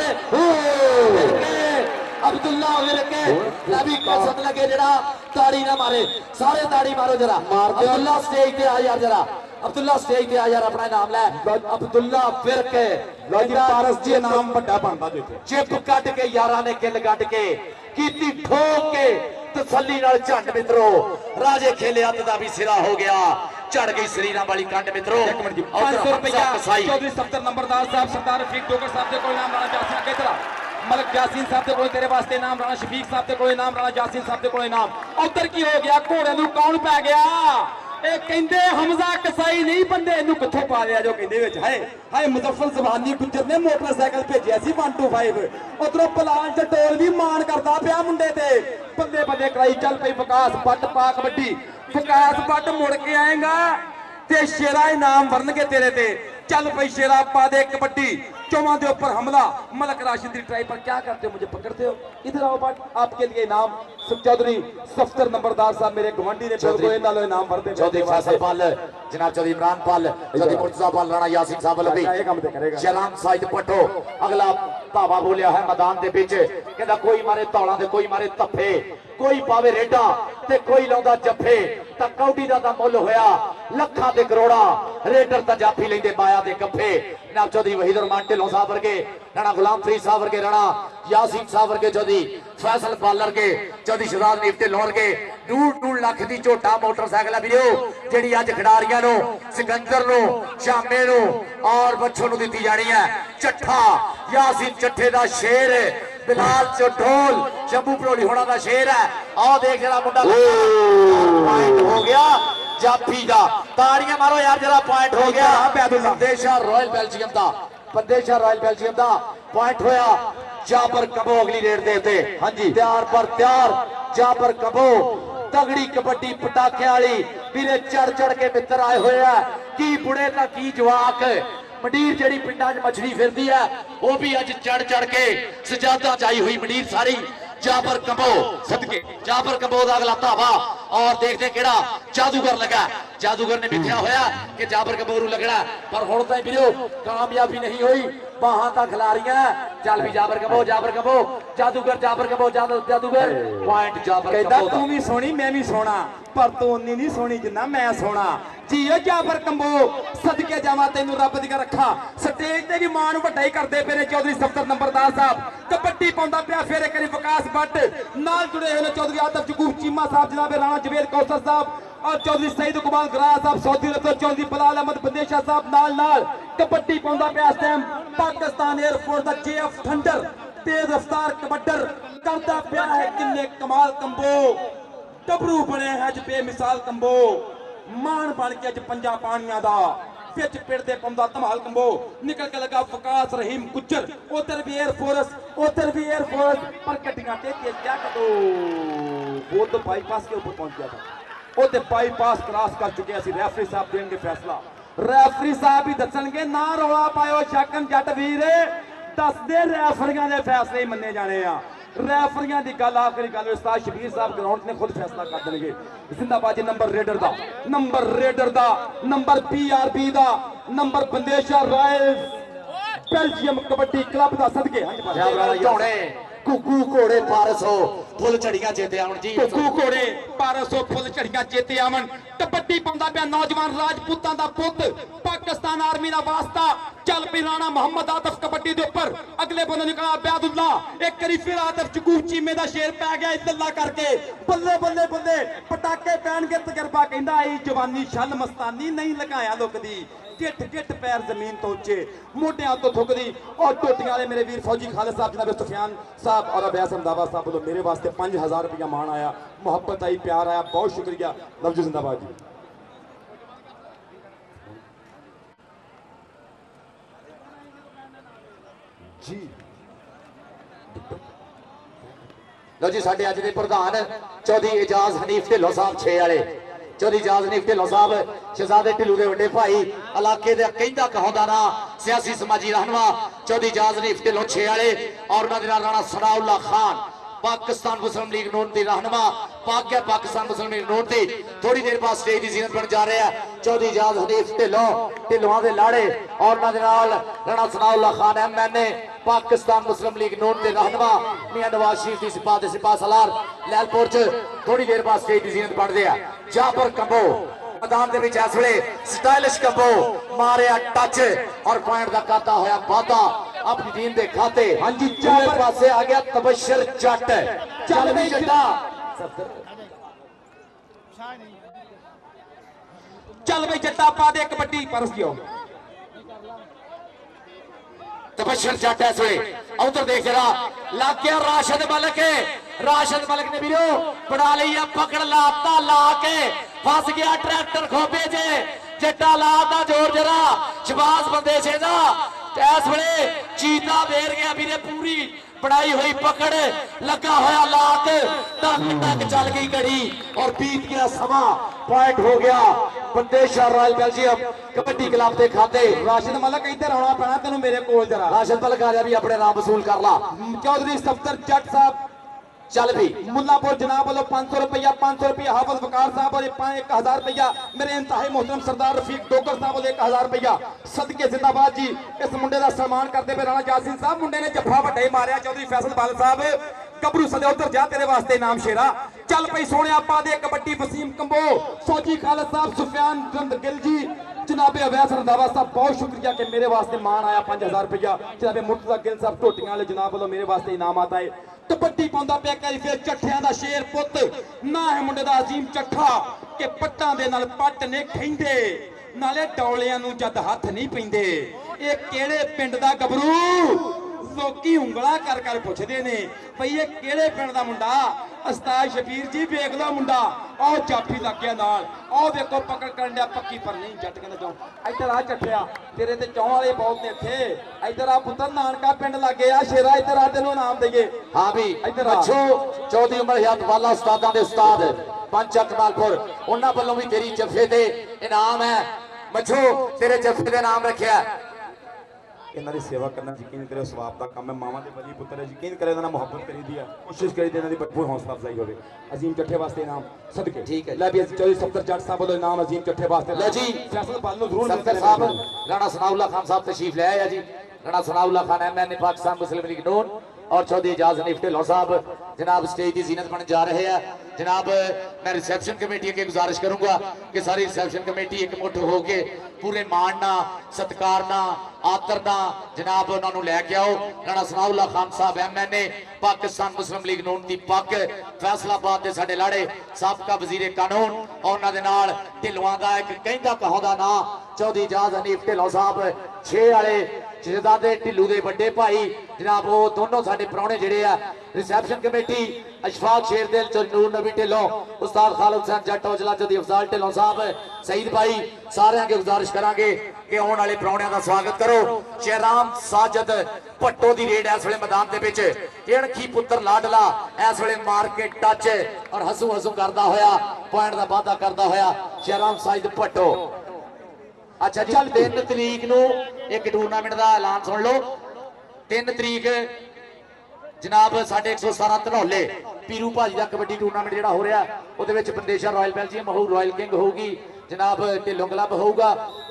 अब्दुल्ला विरके नबी कसम लगे जरा ताड़ी ना मारे सारे ताड़ी मारो जरा अब्दुल्ला स्टेज पे आ यार जरा अब्दुल्ला स्टेज पे आ यार अपना नाम ले अब्दुल्ला विरके पारस जी नाम बड़ा बनता देते चिप कट के यारा ने किल कट के कीती ठोक के तसल्ली नाल झंड मित्रो राजे खेले हत्थ दा भी सिरा हो गया चढ़ गई शरीरां वाली कंड मित्रो 500 रुपया चौधरी सफ्तर नंबरदार साहब सरदार रफीक डोगर साहब दे कोई नाम राणा यासीन अगे चला मलक यासीन साहब दे कोल तेरे वास्ते नाम राणा शफीक साहब दे कोल नाम राणा यासीन साहब दे कोल नाम उधर की हो गया घोड़े नूं कौन पै गया ए कहंदे हमजा कसाई नहीं बंदे इनू कित्थों पा लिया जो कहंदे विच हाय हाय मुजफ्फर ज़बानी गुज्जर ने मोटरसाइकिल भेजिया सी 125 उधरों पलान च टोल भी मान करदा पिया मुंडे ते बंदे बंदे कराई चल पई विकास भट्ट पा कबड्डी विकास भट्ट मुड़ के आएगा ते शेरा इनाम बनगे तेरे ते चल पई शेरा पा दे कबड्डी चौवां के ऊपर हमला मलक राशिद की ट्राई पर क्या करते हो मुझे पकड़ते हो इधर आओ बट आपके लिए इनाम चौधरी सफ्तर नंबरदार साहब मेरे गवांडी ने बिल्कुल इनाम भरते चौधरी फैसल पाल जनाब चौधरी इमरान पाल चौधरी मुर्तजा पाल राणा यासीन साहब वाला भी ये काम ते करेगा शलान साइद पट्टो अगला धावा बोलिया है मैदान दे विच कहंदा कोई मारे तौला ते कोई मारे तफे कोई पावे रेडा ते कोई लाउंदा जफे तां कौडी दा तां मुੱਲ होया ਲੱਖਾਂ ਤੇ ਕਰੋੜਾ रेडर तां जाफी लैंदे माया दे कफे जनाब चौधरी वहीद रहमान ढिल्लों साहब वर्गे राणा गुलाम फरीद साहब वर्गे राणा यासीन साहब वर्गे चौधरी फैसल पाल वर्गे चौधरी शहजाद नीफ ढिल्लों वर्गे 2 ਲੱਖ ਦੀ ਝੋਟਾ मोटरसाइकिल है वीडियो ਜਿਹੜੀ ਅੱਜ ਖਿਡਾਰੀਆਂ ਨੂੰ सिकंदर ਨੂੰ ਸ਼ਾਮੇ ਨੂੰ और बच्चों ਨੂੰ ਦਿੱਤੀ ਜਾਣੀ ਹੈ ਚੱਠਾ यासीन ਚੱਠੇ ਦਾ ਸ਼ੇਰ बिलाल चौढोल शंभू भड़ोली होना का शेर है आओ देख जरा मुंडा पॉइंट हो गया जाफी दा ताड़ियां मारो यार जरा पॉइंट हो गया बंदेशा रॉयल बेल्जियम दा बंदेशा रॉयल बेल्जियम दा पॉइंट होया जाबर कबो अगली रेड देते हां जी तैयार पर तैयार जाबर कबो तगड़ी कबड्डी पटाखे वाली वीरे चढ़ के मित्र आए हुए है की बुढ़े ता की जवाक मंडीर जी पिंडा च मछली फिरती है वह भी अज चढ़ के सजादा चाई हुई मंडीर सारी जाबर कंबो सदके जाबर कंबो का अगला धावा और देखते केड़ा जादूगर लगा जादूगर ने मिथ्या होया कि जाबर कंबो नूं लगना पर हुण तां वीरो कामयाबी नहीं हुई बाहां तां खिलारियां चल भी जाबर कंबो जाबर कंबो जादूगर पॉइंट जाबर कहता तू भी सोनी मैं भी सोना पर तू उन्नी नहीं सोनी जिन्ना मैं सोना जियो जाबर कंबो सदके जावा तेनू रब दी रखा स्टेज ते भी मां नूं वड्डा ही करदे पे ने चौधरी सफ्तर नंबरदार साहब कबड्डी पाउंदा पिया फेर एक वारी विकास भट्ट नाल जुड़े हुए ने चौधरी आदम जगूफ चीमा साहब जनाब राणा जवेद कौसर साहब और चौधरी सईद कुमार गरा साहब सऊदी अरब तो चौधरी बिलाल अहमद बंदेशा साहब नाल कबड्डी पाउंदा पिया इस टाइम पाकिस्तान एयरफोर्स दा जेएफ थंडर तेज रफ्तार कबड्डर करता पिया है किन्ने कमाल कंबो गबरू बने है अज बेमिसाल कंबो मान बन के अज पंजा पानिया दा विच पिड़दे पौंदा धमाल कंबो निकल के लगा वकास रहीम गुज्जर उधर भी एयरफोर्स पर गड्डियां टेके क्या करो वो तो बाईपास के ऊपर पहुंच गया था वो तो बाईपास क्रॉस कर चुके हैं रेफरी साहब देंगे फैसला रेफरी साहब ही दसणगे ना रौला पायो शकन जट वीर दस दे रेफरियां दे फैसले ही मन्ने जाने आ रेफरियां दी गल आखिरी गल उस्ताद शबीर साहब ग्राउंड ने खुद फैसला कर देंगे जिंदाबाद नंबर रेडर दा नंबर PRB दा number Bandesha Royal Belgium kabaddi club दा सदके ਝੋਣੇ ਕੁੱਕੂ ਘੋੜੇ ਪਾਰਸੋ ਫੁੱਲ ਝੜੀਆਂ ਚੇਤੇ ਆਉਣ ਜੀ ਕੁੱਕੂ ਘੋੜੇ 1200 ਫੁੱਲ ਝੜੀਆਂ ਚੇਤੇ ਆਵਣ ਕਬੱਡੀ ਪਾਉਂਦਾ ਪਿਆ ਨੌਜਵਾਨ ਰਾਜਪੂਤਾਂ ਦਾ ਪੁੱਤ ਪਾਕਿਸਤਾਨ ਆਰਮੀ ਦਾ ਵਾਸਤਾ ਚੱਲ ਪਈ ਰਾਣਾ ਮੁਹੰਮਦ ਆਤਫ ਕਬੱਡੀ ਦੇ ਉੱਪਰ ਅਗਲੇ ਬੰਦੇ ਨਿਕਲਾ ਅਬਿਆਦੁੱਲਾ ਇੱਕ ਵਾਰੀ ਫਿਰ ਆਤਫ ਚਕੂਫ ਚੀਮੇ ਦਾ ਸ਼ੇਰ ਪੈ ਗਿਆ ਇਦੱਲਾ ਕਰਕੇ ਬੱਲੇ ਬੱਲੇ ਬੱਲੇ ਪਟਾਕੇ ਪੈਣਗੇ ਤਜਰਬਾ ਕਹਿੰਦਾ ਆਈ ਜਵਾਨੀ ਛਲ ਮਸਤਾਨੀ ਨਹੀਂ ਲਗਾਇਆ ਲੁਕਦੀ गिट गिट पैर जमीन तो उच्चे मोटियां तो थुकदी और टोटियां वाले मेरे वीर फौजी खालिद साहब जनाब सुफियान साहब और अबैस अहमदाबाद साहब बोलो मेरे वास्ते 5000 रुपया मान आया मोहब्बत आई प्यार आया बहुत शुक्रिया लफ्ज जिंदाबाद जी ਲਓ ਜੀ ਸਾਡੇ ਅੱਜ ਦੇ ਪ੍ਰਧਾਨ ਚੌਧਰੀ ਇਜਾਜ਼ ਹਨੀਫ ਢਿੱਲੋਂ ਸਾਹਿਬ 6 ਵਾਲੇ ਚੌਧਰੀ ਇਜਾਜ਼ ਹਨੀਫ ਢਿੱਲੋਂ ਸਾਹਿਬ ਸ਼ਹਿਜ਼ਾਦੇ ਢਿੱਲੋਂ ਦੇ ਵੱਡੇ ਭਾਈ ਇਲਾਕੇ ਦੇ ਕਹਿੰਦਾ ਕਹਾਉਂਦਾ ਨਾ ਸਿਆਸੀ ਸਮਾਜੀ ਰਹਿਨੁਮਾ ਚੌਧਰੀ ਇਜਾਜ਼ ਹਨੀਫ ਢਿੱਲੋਂ 6 ਵਾਲੇ ਔਰ ਉਹਨਾਂ ਦੇ ਨਾਲ ਰਾਣਾ ਸਨਾਉल्ला ਖਾਨ पाकिस्तान मुस्लिम लीग नून की रहनुमा पाक है पाकिस्तान मुस्लिम लीग नून की थोड़ी देर बाद स्टेज की जीनत बन जा रहे हैं चौधरी इजाज हनीफ ढिल्लों के लाड़े और राणा सनाउल्ला खान MNA पाकिस्तान मुस्लिम लीग नून के रहनुमा मियां नवाज शरीफ की सिपा सलार लैलपुर च थोड़ी देर बाद स्टेज की जीनत बनते हैं जाफर कंबो मैदान इस वे स्टाइलिश कंबो मारिया टच और पॉइंट का करता होया वादा अपनी टीम के खाते हाँ जी चार पासे आ गया तबशर जट चल भी जट्टा चल भाई जट्टा पा दे कबड्डी परस गयो तबशर जट है वे उधर देख जरा लग गया राशिद मलिक ने वीरो बना लिया पकड़ लाता ला के फस गया ट्रैक्टर खोपे जे जट्टा लाता जोर जरा शबाज बंदे से ना इस वे चीता बेर गया वीरे पूरी बनाई हुई पकड़ लगा होया लात तक तक चल गई घड़ी और बीत गया समा पॉइंट हो गया Bandesha Royal Belgium kabaddi club के खाते राशिद मलिक इधर आना पैना तेन मेरे कोल जरा राशिद मलिक आ जा भी अपने नाम वसूल कर ला चौधरी सफ्तर जट साहब चल भी मुल्लापुर जनाब वालों 500 रुपया हाफिज वकार साहब और 1000 रुपया मेरे इंतहाई मोहतरम सरदार रफीक डोगर साहब वाले 1000 रुपया सदके जिंदाबाद जी इस मुंडे का सम्मान करते हुए राणा जासिन साहब मुंडे ने जफा वड्डे मारिया चौधरी फैसल बाल साहब गबरू सदे उधर जा तेरे वास्ते इनाम शेरा चल पई सोने पा दे कबड्डी वसीम कंबो फौजी खालिद साहब सुफियान चंद गिल जी जनाबे अवैस रंधावा साहब बहुत शुक्रिया कि मेरे वास्ते मान आया 5000 रुपया जनाबे मुर्तजा गिल साहब टोटियां वाले जनाब वालों मेरे वास्ते इनाम आता है कबड्डी पाਉਂਦਾ ਪਿਆ ਕਰੀ ਫਿਰ ਚੱਠਿਆਂ ਦਾ ਸ਼ੇਰ ਪੁੱਤ ਨਾ ਹੈ ਮੁੰਡੇ ਦਾ ਅਜ਼ੀਮ ਚੱਠਾ ਕਿ ਪੱਟਾਂ ਦੇ ਨਾਲ ਪੱਟ ਨੇ ਖੈਂਦੇ ਨਾਲੇ ਡੌਲਿਆਂ ਨੂੰ ਜਦ ਹੱਥ ਨਹੀਂ ਪੈਂਦੇ ਇਹ ਕਿਹੜੇ ਪਿੰਡ ਦਾ ਗੱਭਰੂ ਲੋਕੀ ਉਂਗਲਾ ਕਰ ਕਰ ਪੁੱਛਦੇ ਨੇ ਭਈ ਇਹ ਕਿਹੜੇ ਪਿੰਡ ਦਾ ਮੁੰਡਾ ਉਸਤਾਦ ਸ਼ਬੀਰ ਜੀ ਵੇਖ ਲਓ ਮੁੰਡਾ ਆਹ ਜਾਫੀ ਲੱਗਿਆ ਨਾਲ ਆਹ ਵੇਖੋ ਪਕੜ ਕਰਨ ਡਿਆ ਪੱਕੀ ਪਰ ਨਹੀਂ ਜੱਟ ਕਹਿੰਦਾ ਚੋਂ ਇੱਧਰ ਆ ਚੱਠਿਆ ਤੇਰੇ ਤੇ ਚੌਂ ਵਾਲੇ ਬਹੁਤ ਨੇ ਇੱਥੇ ਇੱਧਰ ਆ ਪੁੱਤਰ ਨਾਨਕਾ ਪਿੰਡ ਲੱਗੇ ਆ ਸ਼ੇਰਾ ਇੱਧਰ ਆ ਤੈਨੂੰ ਇਨਾਮ ਦਈਏ हाँ भी अच्छो चौधरी उमर हयात वाला उस्तादां दे उस्ताद पंच कमालपुर उन्हां वल्लों भी तेरी जफे दे इनाम है मच्छो तेरे जफे दे नाम रखिया ਇਹਨਾਂ ਦੀ ਸੇਵਾ ਕਰਨਾ ਯਕੀਨ ਕਰਿਓ ਸਵਾਬ ਦਾ ਕੰਮ ਹੈ ਮਾਵਾਂ ਦੇ ਬਲੀ ਪੁੱਤਰ ਯਕੀਨ ਕਰਿਓ ਇਹਨਾਂ ਨਾਲ ਮੁਹੱਬਤ ਕਰੀਦੀ ਆ ਕੋਸ਼ਿਸ਼ ਕਰੀਦੀ ਇਹਨਾਂ ਦੀ ਭਰਪੂਰ ਹੌਸਲਾ ਅਫਜ਼ਾਈ ਹੋਵੇ ਅਜ਼ੀਮ ਚੱਠੇ ਵਾਸਤੇ ਇਨਾਮ ਸਦਕੇ ਠੀਕ ਹੈ ਲੈ ਵੀ ਚੌਧਰੀ ਸਫਦਰ ਜੱਟ ਸਾਹਿਬ ਵੱਲੋਂ ਇਨਾਮ ਅਜ਼ੀਮ ਚੱਠੇ ਵਾਸਤੇ लो जी ਫੈਸਲ ਬਾਲ ਨੂੰ ਜ਼ਰੂਰ सफदर साहब राणा सनाउल्ला खान साहब तशरीफ ले आया जी राणा सनाउल्ला खान MNA पाकिस्तान मुस्लिम लीग नून और चौधरी इजाज हनीफ ढिल्लों साहब जनाब स्टेज की जीनत बन जा रहे हैं जनाब मैं रिसेप्शन कमेटी की गुजारिश करूंगा कि सारी रिसेप्शन कमेटी एक मुठ होके पूरे मानना सत्कारना आदरना जनाब उन्होंने लैके आओ राणा सनाउल्ला खान साहब MNA पाकिस्तान मुस्लिम लीग नून की पग फैसलाबाद के साडे लाड़े साबका वजीर कानून और उन्होंने नाल ढिल्लों का एक कहंदा कहांदा ना चौधरी इजाज हनीफ ढिल्लों साहब 6 वाले ਸ਼ਹਿਜ਼ਾਦੇ ਢਿੱਲੂ ਦੇ ਵੱਡੇ ਭਾਈ ਜਨਾਬ ਉਹ ਦੋਨੋਂ ਸਾਡੇ ਪ੍ਰਾਹੁਣੇ ਜਿਹੜੇ ਆ ਰਿਸੈਪਸ਼ਨ ਕਮੇਟੀ ਅਸ਼ਫਾਕ ਸ਼ੇਰਦਿਲ ਨੂਰ ਨਬੀ ਢਿੱਲੋਂ ਉਸਤਾਦ ਖਾਲਿਦ ਹੁਸੈਨ ਜੱਟ ਔਜਲਾ ਜਦੀ ਅਫਜ਼ਾਲ ਢਿੱਲੋਂ ਸਾਹਿਬ ਸਈਦ ਭਾਈ ਸਾਰਿਆਂ के गुजारिश करांगे कि आने वाले प्राहुणियां का स्वागत करो। शहराम साजद भट्टो की रेड इस वे मैदान के एणखी पुत्र लाडला इस वे मार के टच और हसू हसू करता होया पॉइंट का वाधा करता होया शहराम साजद भट्टो। अच्छा जी 3 तरीक नूं एक टूरनामेंट का ऐलान सुन लो। 3 तरीक जनाब साढ़े 117 धनौले पीरू भाजी का कबड्डी टूरनामेंट जो हो रहा है बंदेशा रॉयल बेल्जियम हो रॉयल किंग होगी जनाब ढिल्लों क्लब होगा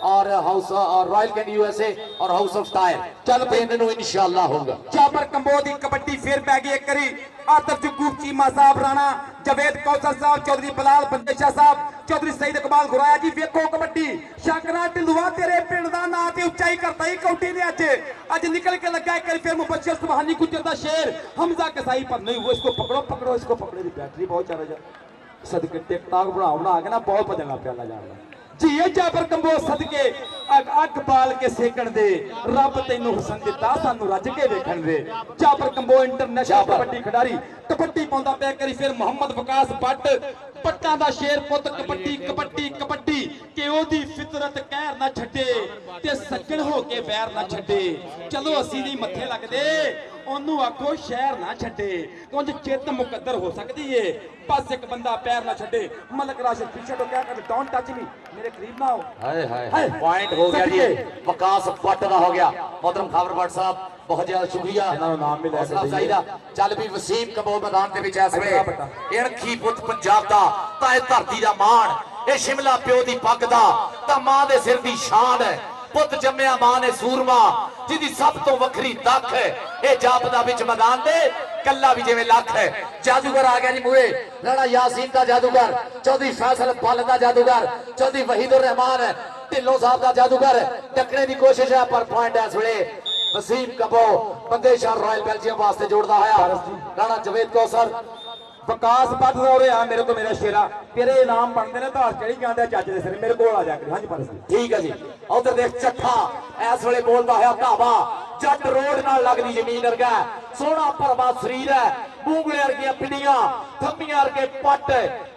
और हाउस और रॉयल किंग यूएसए और हाउस ऑफ टायर चल पेन इंशाअल्लाह होगा। जाबर कंबोज की कबड्डी फिर पै गई एक करी आतफ जुगूब चीमा साहब राणा जवेद कौसर साहब चौधरी बलाल बंदेशा साहब चौधरी सईद इकबाल गुराया जी वेखो कबड्डी शाकरा ढिलुआ तेरे पिंड दा नां ते उचाई करता ही कौटी ने अज निकल के लगा एक करी फिर मुबशर सुबहानी गुजर दा शेर हमजा कसाई पर नहीं वो इसको पकड़ो पकड़ो इसको पकड़े दी बैटरी बहुत चल रहा सदके टिकटॉक बना के ना बहुत भजना प्याला जा रहा जी ये जाबर कंबोज सदके अग बाल के सेकण दे रब तैनू हुसन दिता सानू रज के वेखण दे। जाबर कंबोज इंटरनेशनल कबड्डी खिडारी कबड्डी पाउंदा पे करी फिर मोहम्मद वकास भट्ट पट्टा दा शेर पुत कबड्डी कबड्डी कबड्डी के ओदी फितरत कहर ना छड्डे ते सज्जन हो के बैर ना छड्डे चलो असी नहीं मथे लगदे ओनू आखो शहर ना छड्डे कुछ चित मुकद्दर हो सकती है बस एक बंदा पैर ना छड्डे मलक राशिद पीछे तो क्या कर डोंट टच मी मेरे करीब ना हो। हाय हाय पॉइंट हो गया जी वकास भट्ट का हो गया मोहतरम खावर भट्ट साहब बहुत ज्यादा शुक्रिया नाम मिला चाहिए। चल भी वसीम कंबोज मैदान के इस वे एणखी पुत पंजाब दा ताए धरती दा मान ये शिमला प्यो दी पग दा ता मां दे सिर दी शान है पुत जम्मिया मां ने सूरमा जिदी सब तो वखरी दख है ये जापदा विच मैदान दे कल्ला भी जिवें लख है। जादूगर आ गया जी मूहे राणा यासीन का जादूगर चौधरी फैसल बल का जादूगर चौधरी वहीदुर रहमान ढिल्लों साहब का जादूगर टकने की कोशिश है पर पॉइंट इस वे वसीम कंबोज बंदेशा रॉयल बेल्जियम वास्ते जोड़ता है राणा जवेद कौसर विकास भट्ट हो रहा मेरे तो मेरा शेरा तेरे इनाम बनते ने धार चढ़ी जाते जज दे सिर मेरे को आ जाकर हाँ जी पर ठीक है जी। उधर देख चट्ठा इस वे बोलता है ढाबा जट रोड नाल लगदी जमीन वर्गा सोहना भरवा शरीर है मूंगले वर्गियां पिंडियां थम्मियां वर्गे पट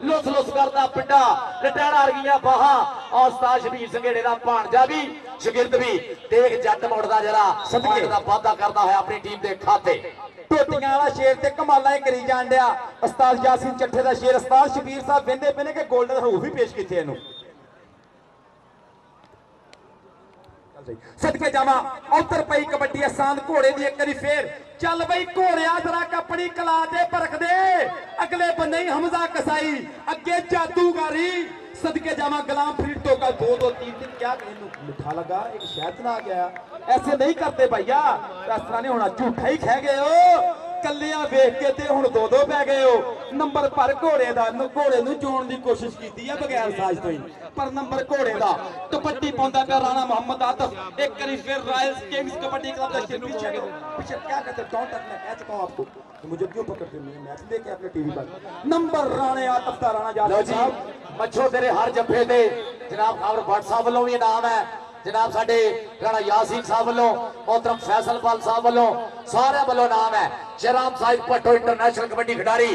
लुस लुस करदा पिंडा लटैड़ा वर्गियां बाहां और उस्ताद शबीर संघेड़े दा भाणजा भी शागिर्द भी देख जट मुड़दा जरा सदके दा वादा करदा है अपनी टीम दे खाते टोटियां वाला शेर ते कमाला ही करी जान दिया उस्ताद यासीन चट्ठे दा शेर उस्ताद शबीर साहब वेंदे पे कि गोल्डन रूफ भी पेश कीते इहनूं सदके जावा उतर पई कबड्डी आसान घोड़े दी एक करी फेर चल बई घोड़िया जरा अपनी कला ते परख दे अगले बंदे ही हमजा कसाई अगे जादूगारी सदके जावा गुलाम फरीद तो का 2-2 3 क्या मिठा लगा एक शहद ना आ गया ऐसे नहीं करते भैया इस तरह नहीं होना झूठा ही खह गए हो कलिया वेख के ते हुण 2-2 पै गए हो नंबर पर घोड़े दा घोड़े नूं जोड़न दी कोशिश कीती है बगैर साज तो ही पर नंबर घोड़े दा कबड्डी पाउंदा पे राणा मोहम्मद आतफ एक करी फिर रॉयल किंग्स कबड्डी क्लब का पीछे पीछे क्या कहते डोंट टच मैं कह चुका हूं आपको तो मुझे क्यों पकड़ते हो मैच देखे अपने टीवी पर नंबर राणे आतफ दा राणा यासीन साहब मच्छो तेरे हर जफे दे जनाब खावर भट्ट साहब वालों भी इनाम है जनाब साडे राणा यासीन साहब वालों मोहतरम फैसल बल साहब वालों सारे वालों नाम है शहराम साहिब भट्टो इंटरनेशनल कबड्डी खिडारी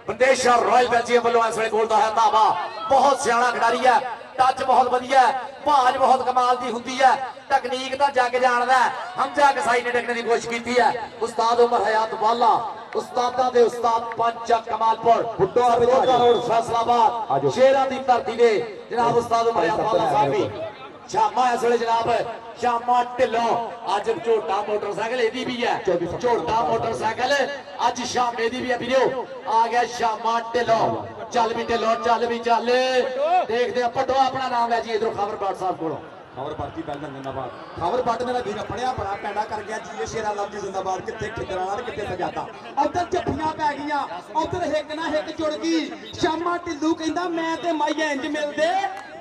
बंदेशा रॉयल बेल्जियम वालों इस वे बोलता है धावा बहुत सियाणा खिडारी है टच बहुत वधिया है भाज बहुत कमाल की होंगी है तकनीक तो जग जानदा है हमजा कसाई ने टकने की कोशिश की है उस्ताद उमर हयात वाला उस्तादा दे उस्ताद पंच कमालपुर बुड्ढो रोड फैसलाबाद शेरां दी धरती दे जनाब उस्ताद उमर हयात वाला साहब भी शामा इस वे जनाब शामा ढिल्लों अज झोटा मोटरसाइकिल एदी भी है झोटा मोटरसाइकिल अज शामे दी भी है वीडियो आ गया शामा ढिल्लों चल भी ढिल्लों चल भी चल देखते हैं पटो अपना नाम है जी इधरों खबर भट्ट साहब को खबर भट्ट की पहले जिंदाबाद खबर भट्ट मेरा वीर अपने बड़ा पैदा कर गया जी शेरा लफ्जी जिंदाबाद कितने ठिकराना कितने सजादा उधर जफ्फियां पै गईयां उधर हिक ना हिक जुड़ गई शामा ढिल्लू कहंदा मैं ते माइया इंज मिलदे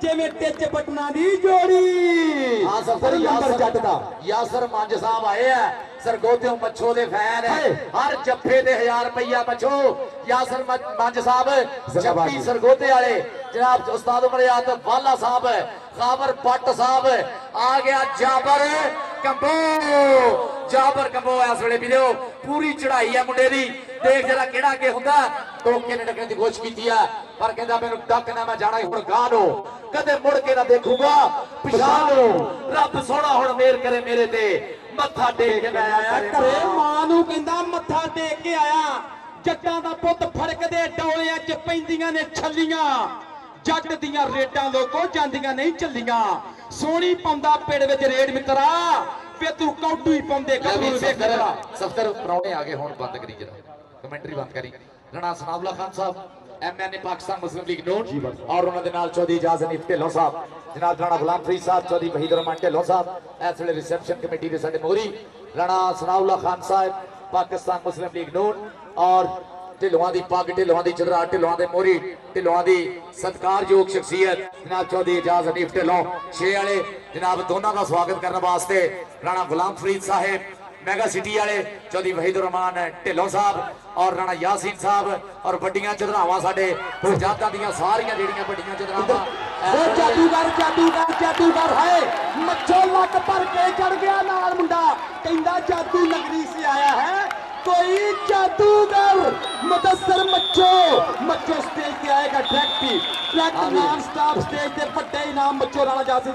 जिवें टिच बटना दी जोड़ी हां सफर नंबर जट दा यासर मंज साहब आए हैं सरगोधे मच्छो दे फैन है हर जफ्फे दे 1000 रुपया मच्छो यासर मंज साहब जफ्फी सरगोधे वाले जनाब उस्ताद उमर याद वाला साहब खावर भट्ट साहब आ गया जाबर ਕੰਬੋ ਜਾਬਰ ਕੰਬੋ ਇਸ ਵੇਲੇ ਵੀਰੋ ਪੂਰੀ ਚੜਾਈ ਹੈ ਮੁੰਡੇ ਦੀ ਦੇਖ ਜਰਾ ਕਿਹੜਾ ਅੱਗੇ ਹੁੰਦਾ ਟੋਕੇ ਨੇ ਡੱਕਣ ਦੀ ਕੋਸ਼ਿਸ਼ ਕੀਤੀ ਹੈ ਪਰ ਕਹਿੰਦਾ ਮੈਨੂੰ ਡੱਕ ਨਾ ਮੈਂ ਜਾਣਾ ਹੁਣ ਗਾਂ ਨੂੰ ਕਦੇ ਮੁੜ ਕੇ ਨਾ ਦੇਖੂਗਾ ਪਿਛਾਂ ਨੂੰ ਰੱਬ ਸੋਹਣਾ ਹੁਣ ਮੇਰ ਕਰੇ ਮੇਰੇ ਤੇ ਮੱਥਾ ਟੇਕ ਕੇ ਮੈਂ ਆਇਆ ਘਰੇ ਮਾਂ ਨੂੰ ਕਹਿੰਦਾ ਮੱਥਾ ਟੇਕ ਕੇ ਆਇਆ ਜੱਟਾਂ ਦਾ ਪੁੱਤ ਫੜਕਦੇ ਡੋਲਿਆਂ 'ਚ ਪੈਂਦੀਆਂ ਨੇ ਛੱਲੀਆਂ ਜੱਟ ਦੀਆਂ ਰੇਡਾਂ ਲੋਕੋ ਜਾਂਦੀਆਂ ਨਹੀਂ ਚੱਲੀਆਂ ਸੋਹਣੀ ਪਾਉਂਦਾ ਪਿੰਡ ਵਿੱਚ ਰੇਡ ਮਿੱਤਰਾ ਵੇ ਤੂੰ ਕੌਡੂ ਹੀ ਪਾਉਂਦੇ ਗੱਭਰੂ ਵੇਖ ਜਰਾ ਸਫਤਰ ਪਰੌਣੇ ਆ ਗਏ ਹੁਣ ਬੰਦ ਕਰੀ ਜਰਾ ਕਮੈਂਟਰੀ ਬੰਦ ਕਰੀ ਰਾਣਾ ਸਨਾਉਲਾ ਖਾਨ ਸਾਹਿਬ ਐਮਐਨਏ ਪਾਕਿਸਤਾਨ ਮੁਸਲਿਮ ਲੀਗ ਨੋਨ ਔਰ ਉਹਨਾਂ ਦੇ ਨਾਲ ਚੌਧਰੀ ਇਜਾਜ਼ ਹਨੀਫ ਢਿੱਲੋਂ ਸਾਹਿਬ ਜਨਾਬ ਰਾਣਾ ਗੁਲਾਮ ਫਰੀਦ ਸਾਹਿਬ ਚੌਧਰੀ ਵਹੀਦ ਰਹਿਮਾਨ ਢਿੱਲੋਂ ਸਾਹਿਬ ਇਸ ਵੇਲੇ ਰਿਸੈਪਸ਼ਨ ਕਮੇਟੀ ਦੇ ਸਾਡੇ ਮੋਹਰੀ ਰਾਣਾ ਸਨਾਉਲਾ ਖਾਨ ਸਾਹਿਬ ਪਾਕਿਸਤਾਨ ਮੁਸਲਿਮ ਲੀਗ ਨੋਨ ਔਰ ਢਿੱਲੋਂ ਦੀ ਪੱਗ ਢਿੱਲੋਂ ਦੀ ਚਦਰਾ ਢਿੱਲੋਂ ਦੇ ਮੋਹਰੀ ਢਿੱਲੋਂ ਦੀ ਸਤਿਕਾਰਯੋਗ ਸ਼ਖਸੀਅਤ ਜਨਾਬ ਚੌਧਰੀ ਇਜਾਜ਼ ਹਨੀਫ ਢਿੱਲੋਂ 6 ਵਾਲੇ ਜਨਾਬ ਦੋਨਾਂ ਦਾ ਸਵਾਗਤ ਕਰਨ ਵਾਸਤੇ ਰਾਣਾ ਗੁਲਾਮ ਫਰੀਦ ਸਾਹਿਬ ਮੈਗਾ ਸਿਟੀ ਵਾਲੇ ਚੌਧਰੀ ਵਹੀਦ ਰਹਿਮਾਨ ਢਿੱਲੋਂ ਸਾਹਿਬ ਔਰ ਰਾਣਾ ਯਾਸੀਨ ਸਾਹਿਬ ਔਰ ਵੱਡੀਆਂ ਚਦਰਾਵਾਂ ਸਾਡੇ ਸਜਾਦਾਂ ਦੀਆਂ ਸਾਰੀਆਂ ਜਿਹੜੀਆਂ ਵੱਡੀਆਂ ਚਦਰਾਵਾਂ ਉਹ ਜਾਦੂਗਰ ਹੈ ਮੱਛੋ ਲੱਕ ਭਰ ਕੇ ਚੜ ਗਿਆ ਨਾਲ ਮੁੰਡਾ ਕਹਿੰਦਾ ਜਾਦੂ ਨਗਰੀ ਸੇ ਆਇਆ ਹੈ कोई जादूगर मुदस्सर मच्छो स्टेज पे आएगा ट्रैक नॉन स्टॉप स्टेज पे बड़े इनाम मच्छो राणा यासीन